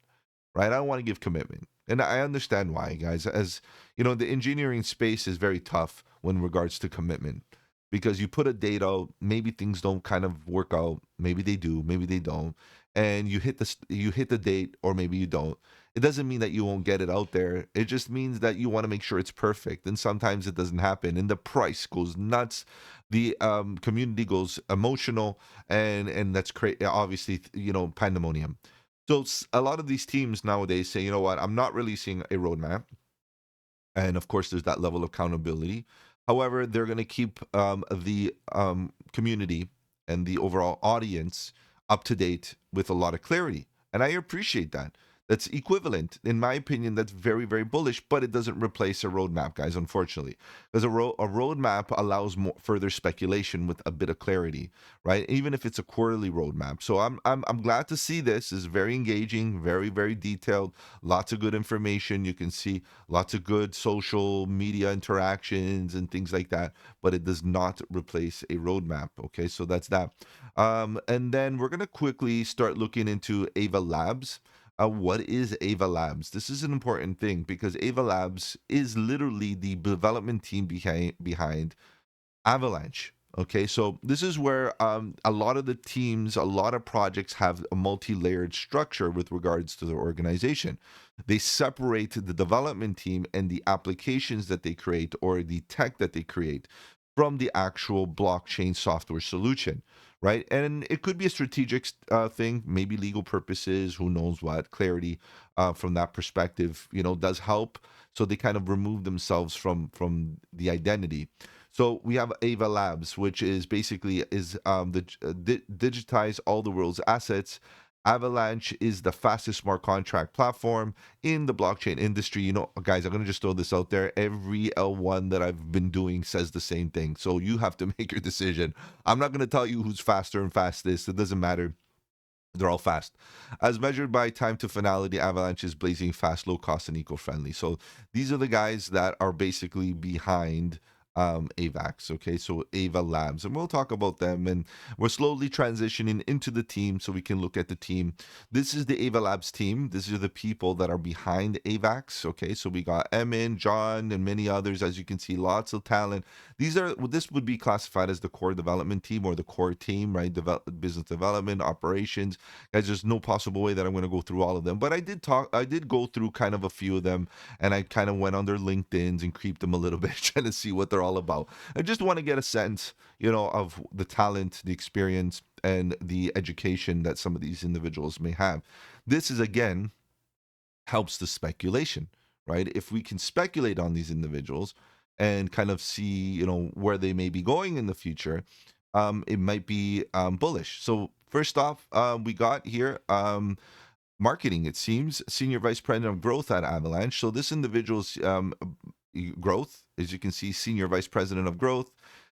A: right? I don't want to give commitment. And I understand why, guys. As the engineering space is very tough when regards to commitment because you put a date out, maybe things don't kind of work out, maybe they do, maybe they don't, and you hit the date, or maybe you don't. It doesn't mean that you won't get it out there. It just means that you want to make sure it's perfect, and sometimes it doesn't happen, and the price goes nuts, the community goes emotional, and that's obviously pandemonium. So a lot of these teams nowadays say, you know what, I'm not releasing a roadmap. And of course, there's that level of accountability. However, they're going to keep the community and the overall audience up to date with a lot of clarity. And I appreciate that. that's equivalent. In my opinion, that's very, very bullish, but it doesn't replace a roadmap, guys, unfortunately. Because a roadmap allows more further speculation with a bit of clarity, right? Even if it's a quarterly roadmap. So I'm glad to see this. It's very engaging, very, very detailed, lots of good information. You can see lots of good social media interactions and things like that, but it does not replace a roadmap. Okay, so that's that. And then we're gonna quickly start looking into Ava Labs. What is Ava Labs? This is an important thing because Ava Labs is literally the development team behind Avalanche. Okay, so this is where a lot of the teams, a lot of projects have a multi-layered structure with regards to their organization. They separate the development team and the applications that they create or the tech that they create from the actual blockchain software solution, right? And it could be a strategic thing, maybe legal purposes, who knows what, clarity from that perspective, does help. So they kind of remove themselves from the identity. So we have Ava Labs, which is basically digitize all the world's assets. Avalanche is the fastest smart contract platform in the blockchain industry. Guys, I'm gonna just throw this out there. Every L1 that I've been doing says the same thing. So you have to make your decision. I'm not gonna tell you who's faster and fastest. It doesn't matter. They're all fast. As measured by time to finality, Avalanche is blazing fast, low cost, and eco-friendly. So these are the guys that are basically behind AVAX. Okay, so Ava Labs, and we'll talk about them. And we're slowly transitioning into the team so we can look at the team. This is the Ava Labs team. These are the people that are behind AVAX. Okay, so we got Emin, John, and many others. As you can see, lots of talent. This would be classified as the core development team or the core team, right? Business development, operations. Guys, there's no possible way that I'm going to go through all of them, but I did go through kind of a few of them, and I kind of went on their LinkedIn's and creeped them a little bit, trying to see what they're all about. I just want to get a sense, of the talent, the experience, and the education that some of these individuals may have. This is, again, helps the speculation, right? If we can speculate on these individuals and kind of see, where they may be going in the future, it might be bullish. So first off, we got here marketing, it seems, Senior Vice President of Growth at Avalanche. So this individual's growth, as you can see, Senior Vice President of Growth.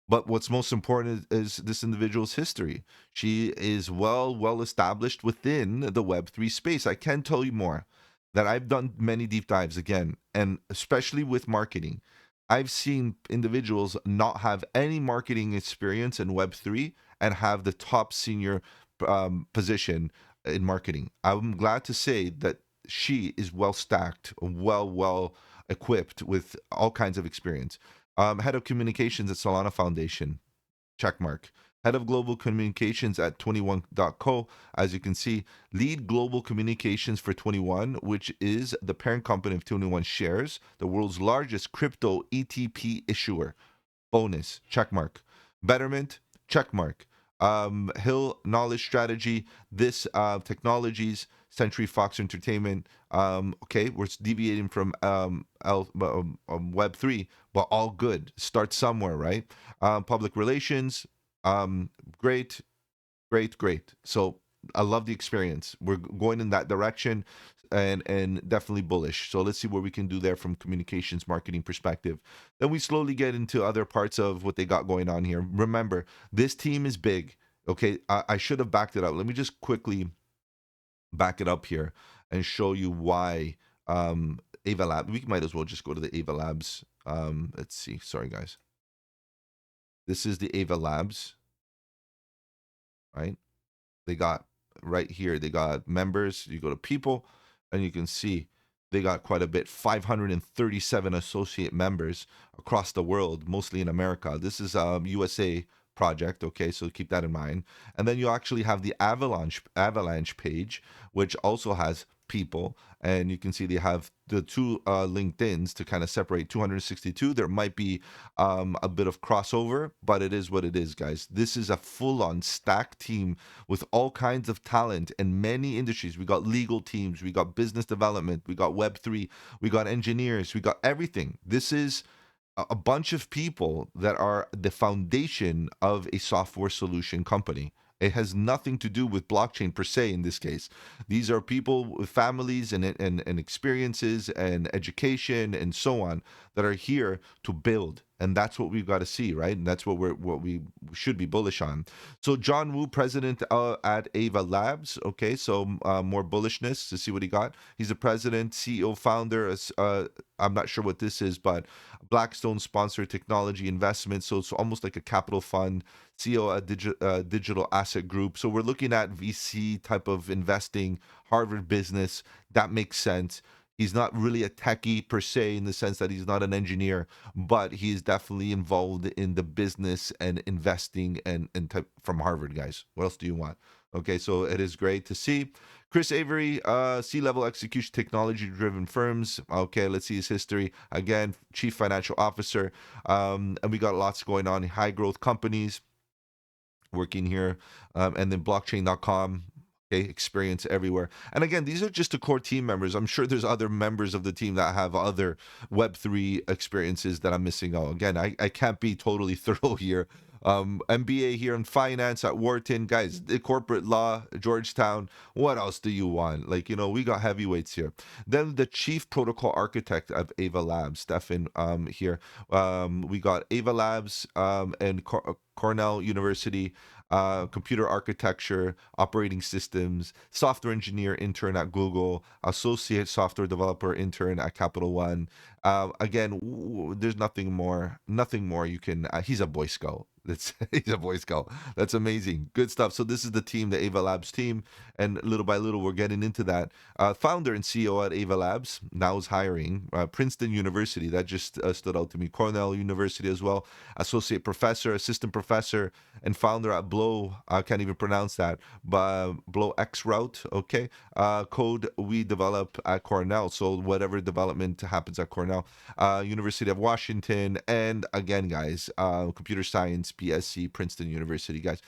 A: But what's most important is this individual's history. She is well established within the Web3 space. I can tell you more that I've done many deep dives again, and especially with marketing. I've seen individuals not have any marketing experience in Web3 and have the top senior position in marketing. I'm glad to say that she is well stacked, well equipped with all kinds of experience. Head of communications at Solana Foundation, check mark. Head of global communications at 21.co. As you can see, lead global communications for 21, which is the parent company of 21 Shares, the world's largest crypto ETP issuer. Bonus, check mark. Betterment, check mark. Hill Knowledge Strategy, this technologies, Century Fox Entertainment. Okay, we're deviating from Web3, but all good. Start somewhere, right? Public relations, great, great. So I love the experience. We're going in that direction, and definitely bullish. So let's see what we can do there from communications marketing perspective. Then we slowly get into other parts of what they got going on here. Remember, this team is big. Okay, I should have backed it up. Let me just quickly back it up here and show you why Ava Labs. We might as well just go to the Ava Labs. Let's see. Sorry, guys. This is the Ava Labs, right? They got right here, they got members. You go to people, and you can see they got quite a bit, 537 associate members across the world, mostly in America. This is a USA project, okay, so keep that in mind. And then you actually have the Avalanche page, which also has people, and you can see they have the two LinkedIns to kind of separate. 262. There might be a bit of crossover, but it is what it is, guys. This is a full-on stacked team with all kinds of talent in many industries. We got legal teams, we got business development, we got Web3, we got engineers, we got everything. This is a bunch of people that are the foundation of a software solution company. It has nothing to do with blockchain per se in this case. These are people with families and experiences and education and so on that are here to build. And that's what we've got to see, right? And that's what we should be bullish on. So John Wu, president at Ava Labs. Okay, so more bullishness to see what he got. He's a president, CEO, founder. I'm not sure what this is, but Blackstone sponsored technology investment. So it's almost like a capital fund. CEO at Digital Asset Group. So we're looking at VC type of investing, Harvard business. That makes sense. He's not really a techie per se in the sense that he's not an engineer, but he is definitely involved in the business and investing and type from Harvard, guys. What else do you want? Okay, so it is great to see. Chris Avery, C-level execution technology-driven firms. Okay, let's see his history. Again, chief financial officer. And we got lots going on. High growth companies working here. And then blockchain.com. Okay, experience everywhere. And again, these are just the core team members. I'm sure there's other members of the team that have other Web3 experiences that I'm missing out. Again, I can't be totally thorough here. MBA here in finance at Wharton. Guys, the corporate law, Georgetown. What else do you want? Like, we got heavyweights here. Then the chief protocol architect of Ava Labs, Stefan, here. We got Ava Labs and Cornell University. Computer architecture, operating systems, software engineer intern at Google, associate software developer intern at Capital One. Again, there's nothing more you can. He's a Boy Scout. He's a Boy Scout. That's amazing. Good stuff. So this is the team, the Ava Labs team, and little by little we're getting into that. Founder and CEO at Ava Labs now is hiring. Princeton University, that just stood out to me. Cornell University as well. Associate professor, assistant professor, and founder at Blow. I can't even pronounce that. But Blow X Route. Okay. Code we develop at Cornell. So whatever development happens at Cornell. University of Washington, and again, guys, computer science, PSC, Princeton University, guys.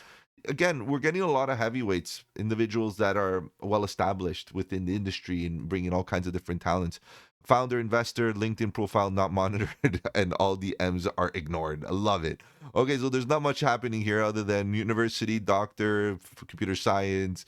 A: Again, we're getting a lot of heavyweights, individuals that are well established within the industry and bringing all kinds of different talents. Founder, investor, LinkedIn profile not monitored, and all DMs are ignored. I love it. Okay, so there's not much happening here other than university, doctor, computer science,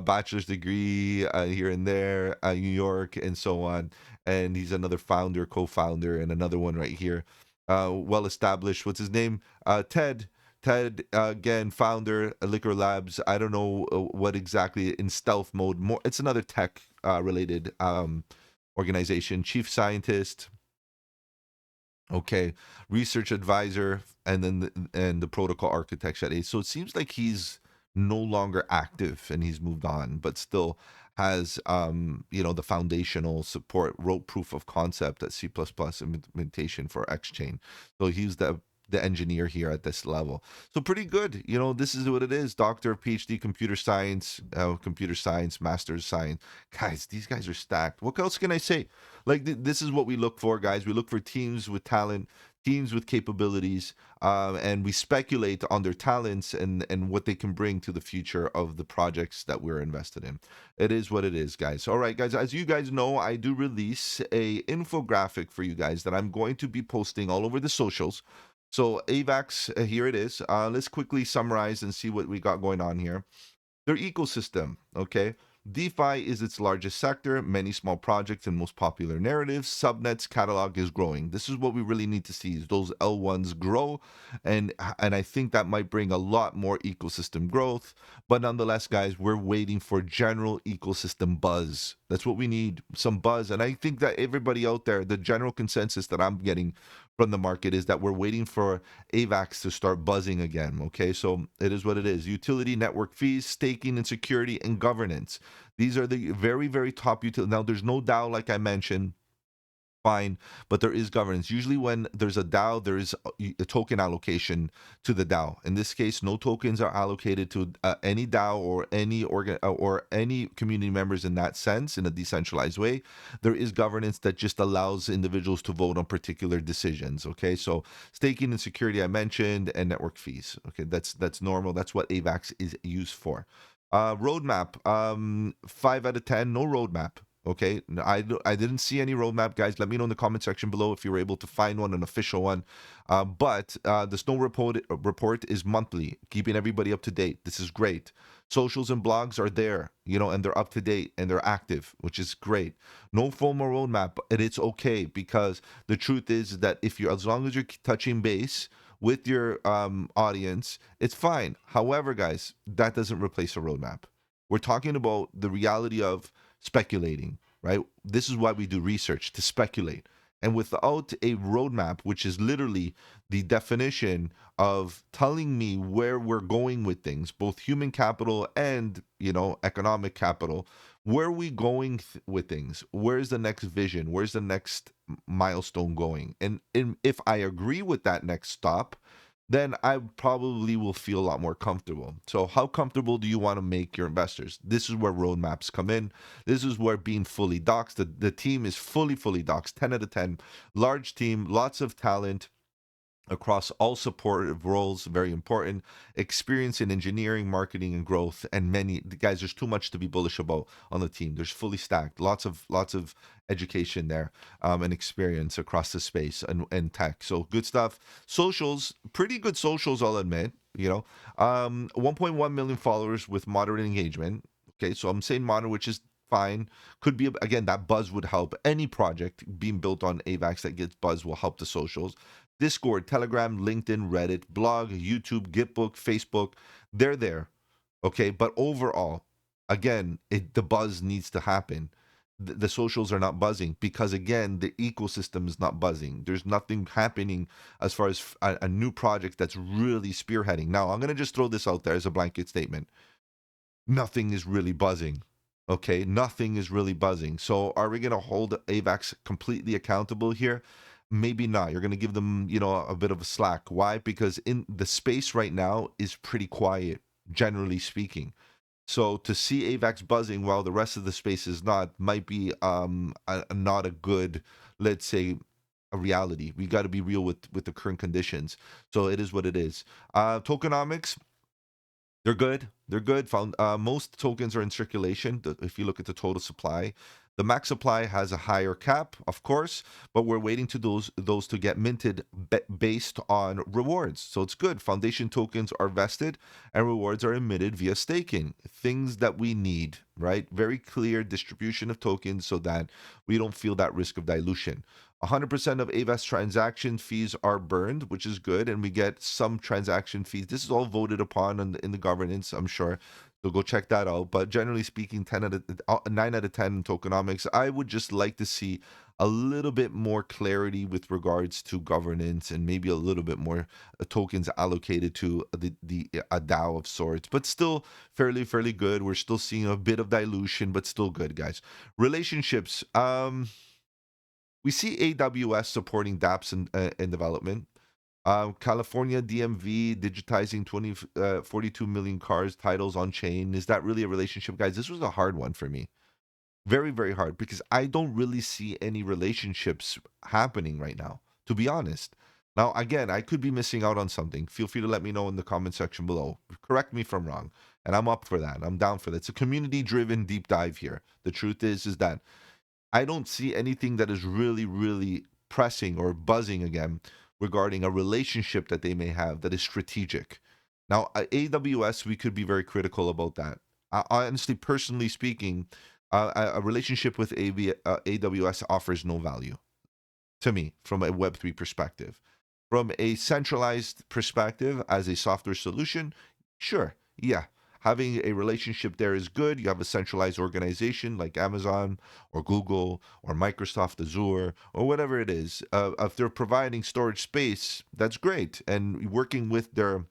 A: bachelor's degree here and there, New York, and so on. And he's another founder, co-founder, and another one right here. Well established. What's his name? Ted. Ted, again, founder, Liquor Labs. I don't know what exactly in stealth mode. More, it's another tech related organization. Chief scientist. Okay, research advisor, and then the protocol architect at ACE. So it seems like he's no longer active and he's moved on, but still has the foundational support, wrote proof of concept at C++ implementation for Xchain. So he's the engineer here at this level. So pretty good. This is what it is. Doctor, PhD, computer science, master's science. Guys, these guys are stacked. What else can I say? Like, this is what we look for, guys. We look for teams with talent, teams with capabilities, and we speculate on their talents and what they can bring to the future of the projects that we're invested in. It is what it is, guys. All right, guys, as you guys know, I do release a infographic for you guys that I'm going to be posting all over the socials. So AVAX, here it is. Let's quickly summarize and see what we got going on here. Their ecosystem, okay? DeFi is its largest sector, many small projects and most popular narratives. Subnets catalog is growing. This is what we really need to see, is those L1s grow, and I think that might bring a lot more ecosystem growth. But nonetheless, guys, we're waiting for general ecosystem buzz. That's what we need, some buzz. And I think that everybody out there, the general consensus that I'm getting from the market is that we're waiting for AVAX to start buzzing again. Okay, so it is what it is. Utility, network fees, staking, and security and governance. These are the very, very top utility. Now, there's no DAO, like I mentioned. Fine, but there is governance. Usually when there's a DAO, there is a token allocation to the DAO. In this case, no tokens are allocated to any DAO or any community members in that sense, in a decentralized way. There is governance that just allows individuals to vote on particular decisions. Okay, so staking and security I mentioned, and network fees. Okay, that's normal. That's what AVAX is used for. Roadmap, 5 out of 10, no roadmap. Okay, I didn't see any roadmap, guys. Let me know in the comment section below if you were able to find one, an official one. But the snow report is monthly, keeping everybody up to date. This is great. Socials and blogs are there, and they're up to date and they're active, which is great. No formal roadmap, and it's okay, because the truth is that if you're as long as you're touching base with your audience, it's fine. However, guys, that doesn't replace a roadmap. We're talking about the reality of speculating, right? This is why we do research, to speculate. And without a roadmap, which is literally the definition of telling me where we're going with things, both human capital and, economic capital, where are we going with things? Where's the next vision? Where's the next milestone going? And if I agree with that next stop, then I probably will feel a lot more comfortable. So how comfortable do you want to make your investors? This is where roadmaps come in. This is where being fully doxed. The team is fully doxed, 10 out of 10. Large team, lots of talent across all supportive roles, very important. Experience in engineering, marketing, and growth, and many guys. There's too much to be bullish about on the team. There's fully stacked, lots of education there, and experience across the space and tech. So good stuff. Socials, pretty good socials, I'll admit. 1.1 million followers with moderate engagement. Okay, so I'm saying moderate, which is fine. Could be, again, that buzz would help. Any project being built on AVAX that gets buzz will help the socials. Discord, Telegram, LinkedIn, Reddit, blog, YouTube, Gitbook, Facebook, they're there. Okay, but overall, again, the buzz needs to happen. The socials are not buzzing because, again, the ecosystem is not buzzing. There's nothing happening as far as a new project that's really spearheading. Now, I'm going to just throw this out there as a blanket statement. Nothing is really buzzing. Okay, nothing is really buzzing. So are we going to hold AVAX completely accountable here? Maybe not. You're going to give them, a bit of a slack. Why? Because in the space right now is pretty quiet, generally speaking. So to see AVAX buzzing while the rest of the space is not might be not a good, let's say, a reality. We got to be real with the current conditions. So it is what it is. Tokenomics, they're good. They're good. Found most tokens are in circulation. If you look at the total supply, the max supply has a higher cap, of course, but we're waiting to those to get minted based on rewards. So it's good. Foundation tokens are vested and rewards are emitted via staking. Things that we need, right? Very clear distribution of tokens so that we don't feel that risk of dilution. 100% of AVAX transaction fees are burned, which is good, and we get some transaction fees. This is all voted upon in the governance, I'm sure. So go check that out. But generally speaking, 9 out of 10 tokenomics. I would just like to see a little bit more clarity with regards to governance and maybe a little bit more tokens allocated to a DAO of sorts. But still fairly good. We're still seeing a bit of dilution, but still good, guys. Relationships. We see AWS supporting dApps in development. California DMV digitizing 42 million cars, titles on chain. Is that really a relationship, guys? This was a hard one for me. Very hard, because I don't really see any relationships happening right now, to be honest. Now, again, I could be missing out on something. Feel free to let me know in the comment section below. Correct me if I'm wrong. And I'm up for that. I'm down for that. It's a community-driven deep dive here. The truth is that I don't see anything that is really pressing or buzzing again regarding a relationship that they may have that is strategic. Now, AWS, we could be very critical about that. Honestly, personally speaking, a relationship with AWS offers no value to me from a Web3 perspective. From a centralized perspective as a software solution, sure, yeah, having a relationship there is good. You have a centralized organization like Amazon or Google or Microsoft Azure or whatever it is. If they're providing storage space, that's great. And working with their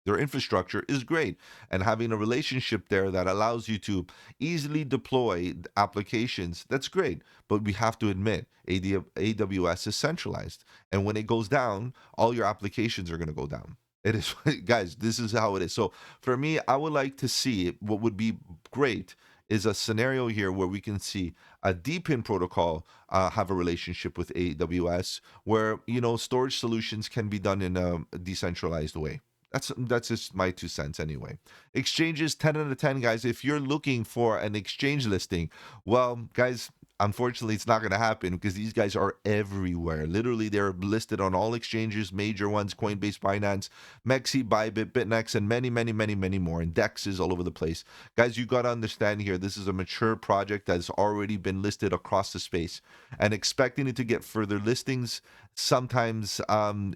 A: infrastructure is great. And having a relationship there that allows you to easily deploy applications, that's great. But we have to admit, AWS is centralized. And when it goes down, all your applications are going to go down. It is, guys, this is how it is. So for me, I would like to see, what would be great is a scenario here where we can see a DPIN protocol have a relationship with AWS, where storage solutions can be done in a decentralized way. That's just my 2 cents anyway. Exchanges 10 out of 10, guys. If you're looking for an exchange listing, well, guys, unfortunately, it's not going to happen because these guys are everywhere. Literally, they're listed on all exchanges, major ones: Coinbase, Binance, Mexi, Bybit, BitNex, and many, many, many, many more. Indexes all over the place. Guys, you got to understand here, this is a mature project that has already been listed across the space, and expecting it to get further listings sometimes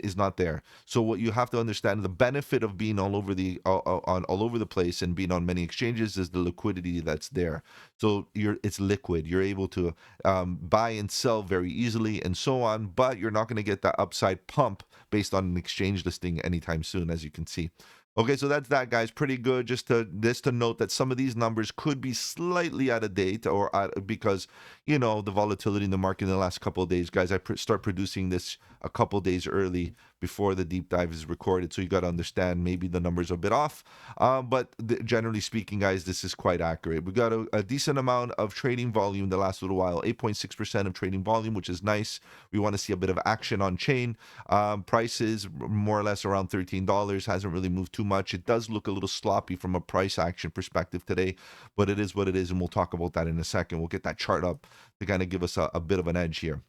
A: is not there. So what you have to understand, the benefit of being all over the on all over the place and being on many exchanges, is the liquidity that's there. So it's liquid. You're able to buy and sell very easily and so on, but you're not going to get that upside pump based on an exchange listing anytime soon, as you can see. Okay, so that's that, guys. Pretty good. Just to note that some of these numbers could be slightly out of date, or because the volatility in the market in the last couple of days, guys. I start producing this a couple days early before the deep dive is recorded, so you got to understand maybe the numbers are a bit off. But generally speaking, guys, this is quite accurate. We got a decent amount of trading volume the last little while, 8.6% of trading volume, which is nice. We want to see a bit of action on chain. Prices more or less around $13, hasn't really moved too much. It does look a little sloppy from a price action perspective today, but it is what it is, and we'll talk about that in a second. We'll get that chart up to kind of give us a bit of an edge here.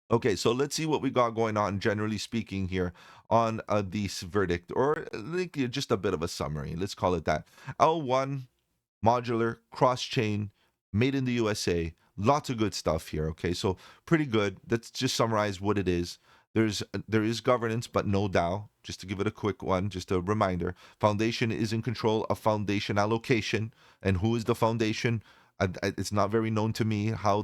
A: Okay, so let's see what we got going on, generally speaking, here on this verdict, or just a bit of a summary. Let's call it that. L1, modular, cross-chain, made in the USA. Lots of good stuff here. Okay, so pretty good. Let's just summarize what it is. There is governance, but no DAO. Just to give it a quick one, just a reminder. Foundation is in control of foundation allocation, and who is the foundation? It's not very known to me how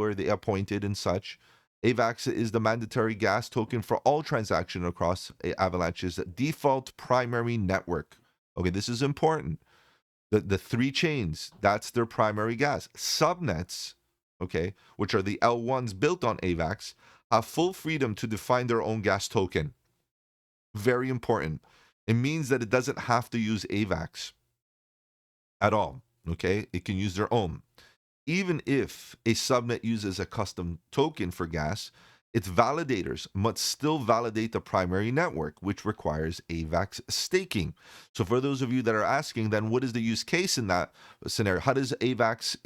A: are they appointed and such. AVAX is the mandatory gas token for all transactions across Avalanche's default primary network. Okay, this is important. The three chains, that's their primary gas. Subnets, okay, which are the L1s built on AVAX, have full freedom to define their own gas token. Very important. It means that it doesn't have to use AVAX at all, okay? It can use their own. Even if a subnet uses a custom token for gas, its validators must still validate the primary network, which requires AVAX staking. So for those of you that are asking, then what is the use case in that scenario? How does AVAX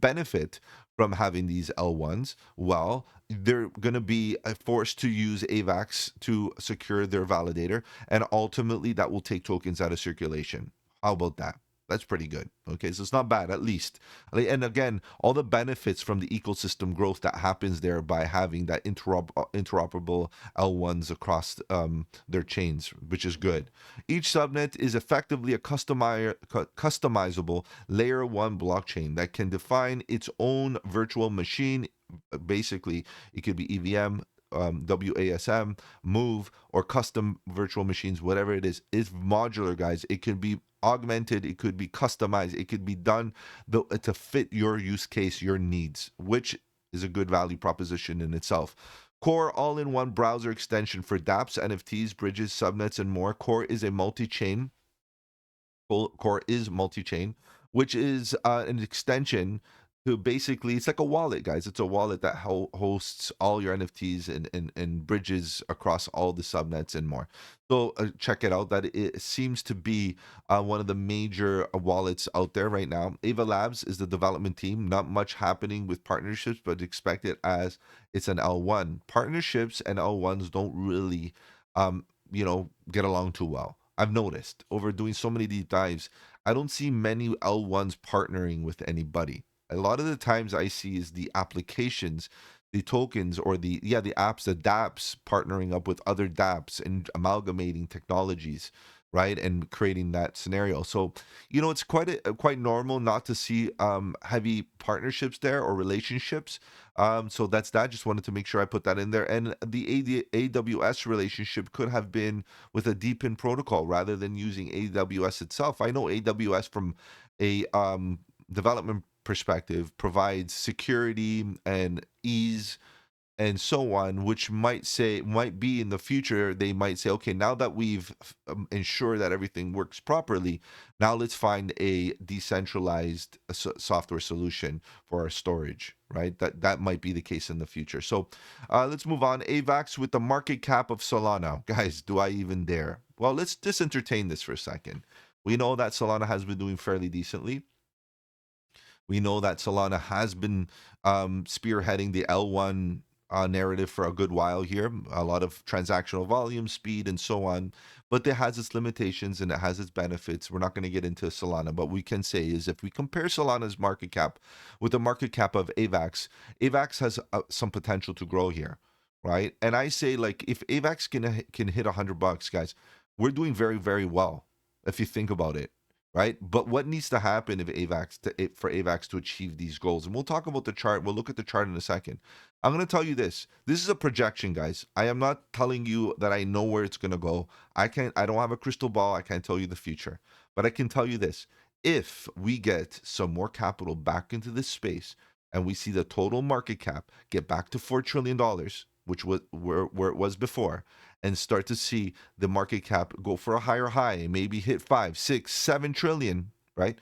A: benefit from having these L1s? Well, they're going to be forced to use AVAX to secure their validator, and ultimately that will take tokens out of circulation. How about that? That's pretty good. Okay, so it's not bad, at least. And again, all the benefits from the ecosystem growth that happens there by having that interoperable L1s across their chains, which is good. Each subnet is effectively a customizable layer 1 blockchain that can define its own virtual machine. Basically, it could be EVM, WASM, Move, or custom virtual machines, whatever it is modular, guys. It can be augmented, it could be customized, it could be done to fit your use case, your needs, which is a good value proposition in itself. Core all-in-one browser extension for dApps, NFTs, bridges, subnets, and more. Core is multi-chain, which is an extension to basically, it's like a wallet, guys. It's a wallet that hosts all your NFTs and bridges across all the subnets and more. So check it out. That it seems to be one of the major wallets out there right now. Ava Labs is the development team. Not much happening with partnerships, but expect it as it's an L1. Partnerships and L1s don't really, get along too well. I've noticed over doing so many deep dives, I don't see many L1s partnering with anybody. A lot of the times I see is the applications, the tokens, or the apps, the dApps partnering up with other dApps and amalgamating technologies, right, and creating that scenario. So it's quite normal not to see heavy partnerships there or relationships. So that's that. Just wanted to make sure I put that in there. And the AWS relationship could have been with a deepen protocol rather than using AWS itself. I know AWS from a development perspective provides security and ease and so on, which might be in the future, they might say, okay, now that we've ensured that everything works properly, now let's find a decentralized software solution for our storage, right? That might be the case in the future. So let's move on. AVAX with the market cap of Solana. Guys, do I even dare? Well, let's just entertain this for a second. We know that Solana has been doing fairly decently. We know that Solana has been spearheading the L1 narrative for a good while here. A lot of transactional volume, speed, and so on. But it has its limitations and it has its benefits. We're not going to get into Solana, but we can say is if we compare Solana's market cap with the market cap of AVAX, AVAX has some potential to grow here, right? And I say like if AVAX can hit $100, guys, we're doing very, very well if you think about it, right? But what needs to happen for AVAX to achieve these goals? And we'll talk about the chart. We'll look at the chart in a second. I'm going to tell you this. This is a projection, guys. I am not telling you that I know where it's going to go. I don't have a crystal ball. I can't tell you the future. But I can tell you this. If we get some more capital back into this space and we see the total market cap get back to $4 trillion, which was where it was before, and start to see the market cap go for a higher high, maybe hit 5, 6, 7 trillion, right?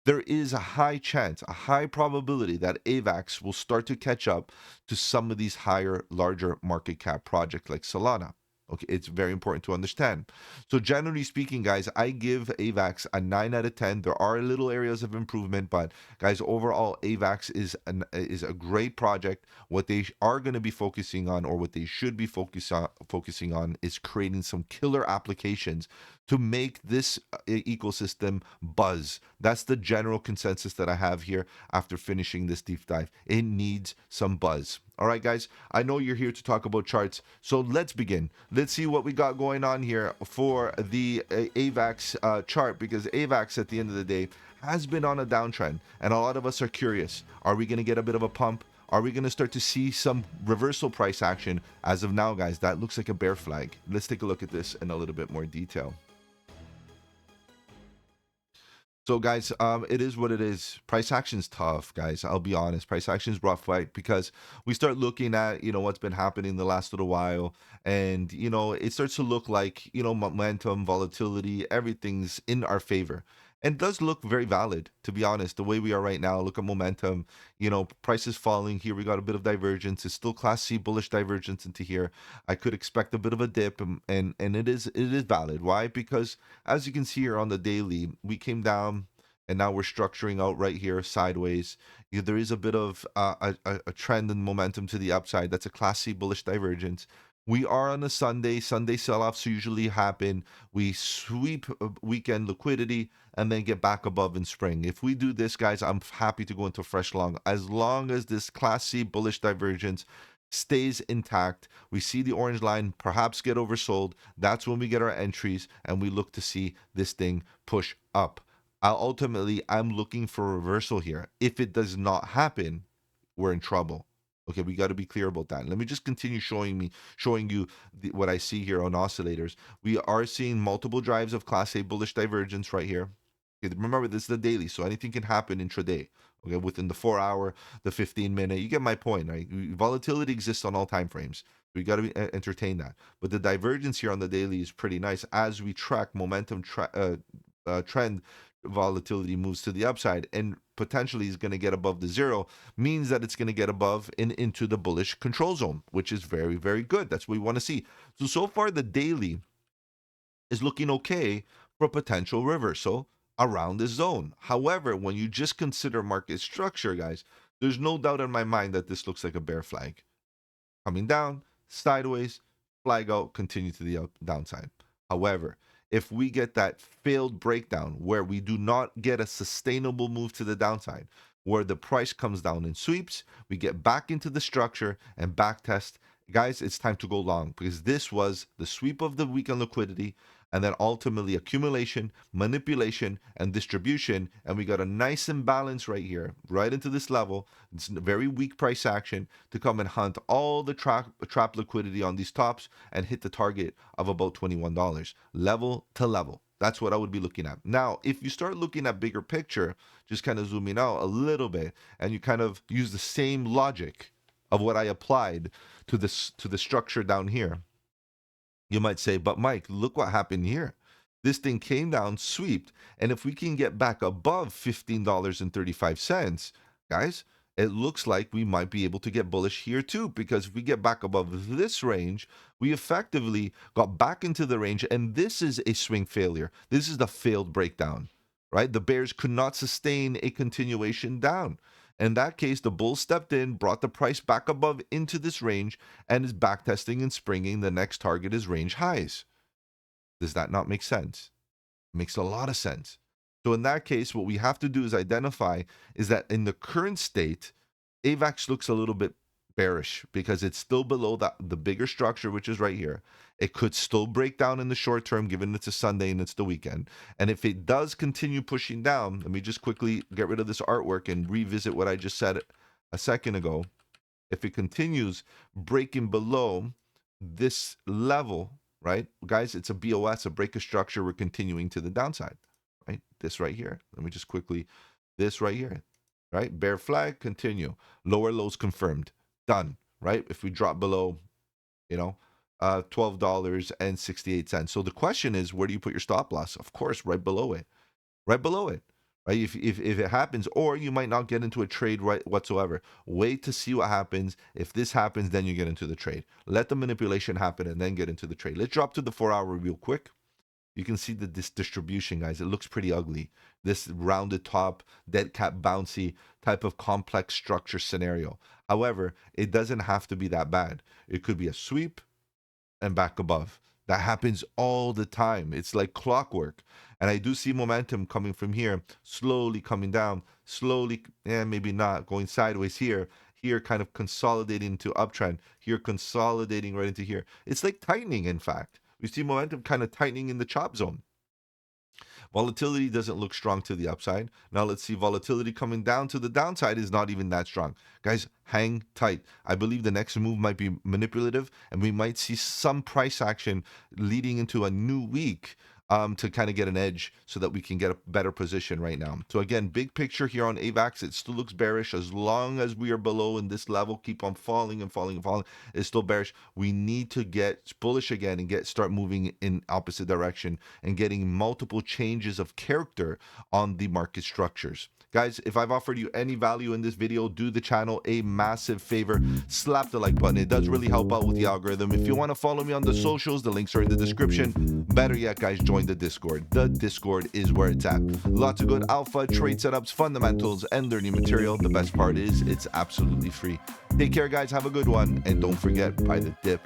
A: There is a high chance, a high probability that AVAX will start to catch up to some of these higher, larger market cap projects like Solana. Okay, it's very important to understand. So generally speaking, guys, I give AVAX a 9 out of 10. There are little areas of improvement, but guys, overall, AVAX is a great project. What they are going to be focusing on, or what they should be focusing on, is creating some killer applications to make this ecosystem buzz. That's the general consensus that I have here after finishing this deep dive. It needs some buzz. All right, guys, I know you're here to talk about charts, so let's begin. Let's see what we got going on here for the AVAX chart, because AVAX, at the end of the day, has been on a downtrend, and a lot of us are curious. Are we going to get a bit of a pump? Are we going to start to see some reversal price action? As of now, guys, that looks like a bear flag. Let's take a look at this in a little bit more detail. So, guys, it is what it is. Price action's tough, guys. I'll be honest. Price action's rough, right? Because we start looking at, what's been happening the last little while, and, it starts to look like, momentum, volatility, everything's in our favor. And it does look very valid, to be honest. The way we are right now, look at momentum, prices falling. Here we got a bit of divergence. It's still Class C bullish divergence into here. I could expect a bit of a dip, and it is valid. Why? Because as you can see here on the daily, we came down and now we're structuring out right here sideways. There is a bit of a trend and momentum to the upside. That's a Class C bullish divergence. We are on a Sunday. Sunday sell-offs usually happen. We sweep weekend liquidity and then get back above in spring. If we do this, guys, I'm happy to go into fresh long. As long as this Class C bullish divergence stays intact, we see the orange line perhaps get oversold. That's when we get our entries and we look to see this thing push up. Ultimately, I'm looking for a reversal here. If it does not happen, we're in trouble. Okay, we got to be clear about that. Let me just continue showing you what I see here on oscillators. We are seeing multiple drives of Class A bullish divergence right here. Okay, remember, this is the daily, so anything can happen intraday. Okay, within the 4-hour, the 15-minute. You get my point, right? Volatility exists on all time frames. We got to entertain that. But the divergence here on the daily is pretty nice as we track momentum trend. Volatility moves to the upside and potentially is going to get above the zero, means that it's going to get above and into the bullish control zone, which is very, very good. That's what we want to see. So far, the daily is looking okay for a potential reversal around this zone. However, when you just consider market structure, guys, there's no doubt in my mind that this looks like a bear flag. Coming down, sideways, flag out, continue to the downside. However, if we get that failed breakdown where we do not get a sustainable move to the downside, where the price comes down in sweeps, we get back into the structure and back test, guys, it's time to go long, because this was the sweep of the weekend liquidity and then ultimately accumulation, manipulation, and distribution. And we got a nice imbalance right here, right into this level. It's a very weak price action to come and hunt all the trap liquidity on these tops and hit the target of about $21, level to level. That's what I would be looking at. Now, if you start looking at bigger picture, just kind of zooming out a little bit, and you kind of use the same logic of what I applied to the structure down here. You might say, but Mike, look what happened here. This thing came down, sweeped, and if we can get back above $15.35, guys, it looks like we might be able to get bullish here too, because if we get back above this range, we effectively got back into the range, and this is a swing failure. This is the failed breakdown, right? The bears could not sustain a continuation down. In that case, the bulls stepped in, brought the price back above into this range, and is backtesting and springing. The next target is range highs. Does that not make sense? It makes a lot of sense. So in that case, what we have to do is identify is that in the current state, AVAX looks a little bit bearish because it's still below the bigger structure, which is right here. It could still break down in the short term, given it's a Sunday and it's the weekend. And if it does continue pushing down, let me just quickly get rid of this artwork and revisit what I just said a second ago. If it continues breaking below this level, right, guys, it's a BOS, a break of structure. We're continuing to the downside, right? This right here. Let me just quickly, this right here, right? Bear flag, continue. Lower lows confirmed. Done, right? If we drop below, you know, $12.68. So the question is, where do you put your stop loss? Of course, right below it. Right below it. Right? If it happens, or you might not get into a trade right whatsoever. Wait to see what happens. If this happens, then you get into the trade. Let the manipulation happen and then get into the trade. Let's drop to the 4-hour real quick. You can see this distribution, guys. It looks pretty ugly. This rounded top, dead cat bouncy type of complex structure scenario. However, it doesn't have to be that bad. It could be a sweep and back above. That happens all the time. It's like clockwork. And I do see momentum coming from here, slowly coming down, slowly, maybe not, going sideways here, kind of consolidating into uptrend, here consolidating right into here. It's like tightening, in fact. We see momentum kind of tightening in the chop zone. Volatility doesn't look strong to the upside. Now let's see, volatility coming down to the downside is not even that strong. Guys, hang tight. I believe the next move might be manipulative, and we might see some price action leading into a new week to kind of get an edge so that we can get a better position right now. So again, big picture here on AVAX, it still looks bearish. As long as we are below in this level, keep on falling and falling and falling, it's still bearish. We need to get bullish again and start moving in opposite direction and getting multiple changes of character on the market structures. Guys, if I've offered you any value in this video, do the channel a massive favor. Slap the like button. It does really help out with the algorithm. If you want to follow me on the socials, the links are in the description. Better yet, guys, join the Discord. The Discord is where it's at. Lots of good alpha, trade setups, fundamentals, and learning material. The best part is it's absolutely free. Take care, guys. Have a good one. And don't forget, buy the dip.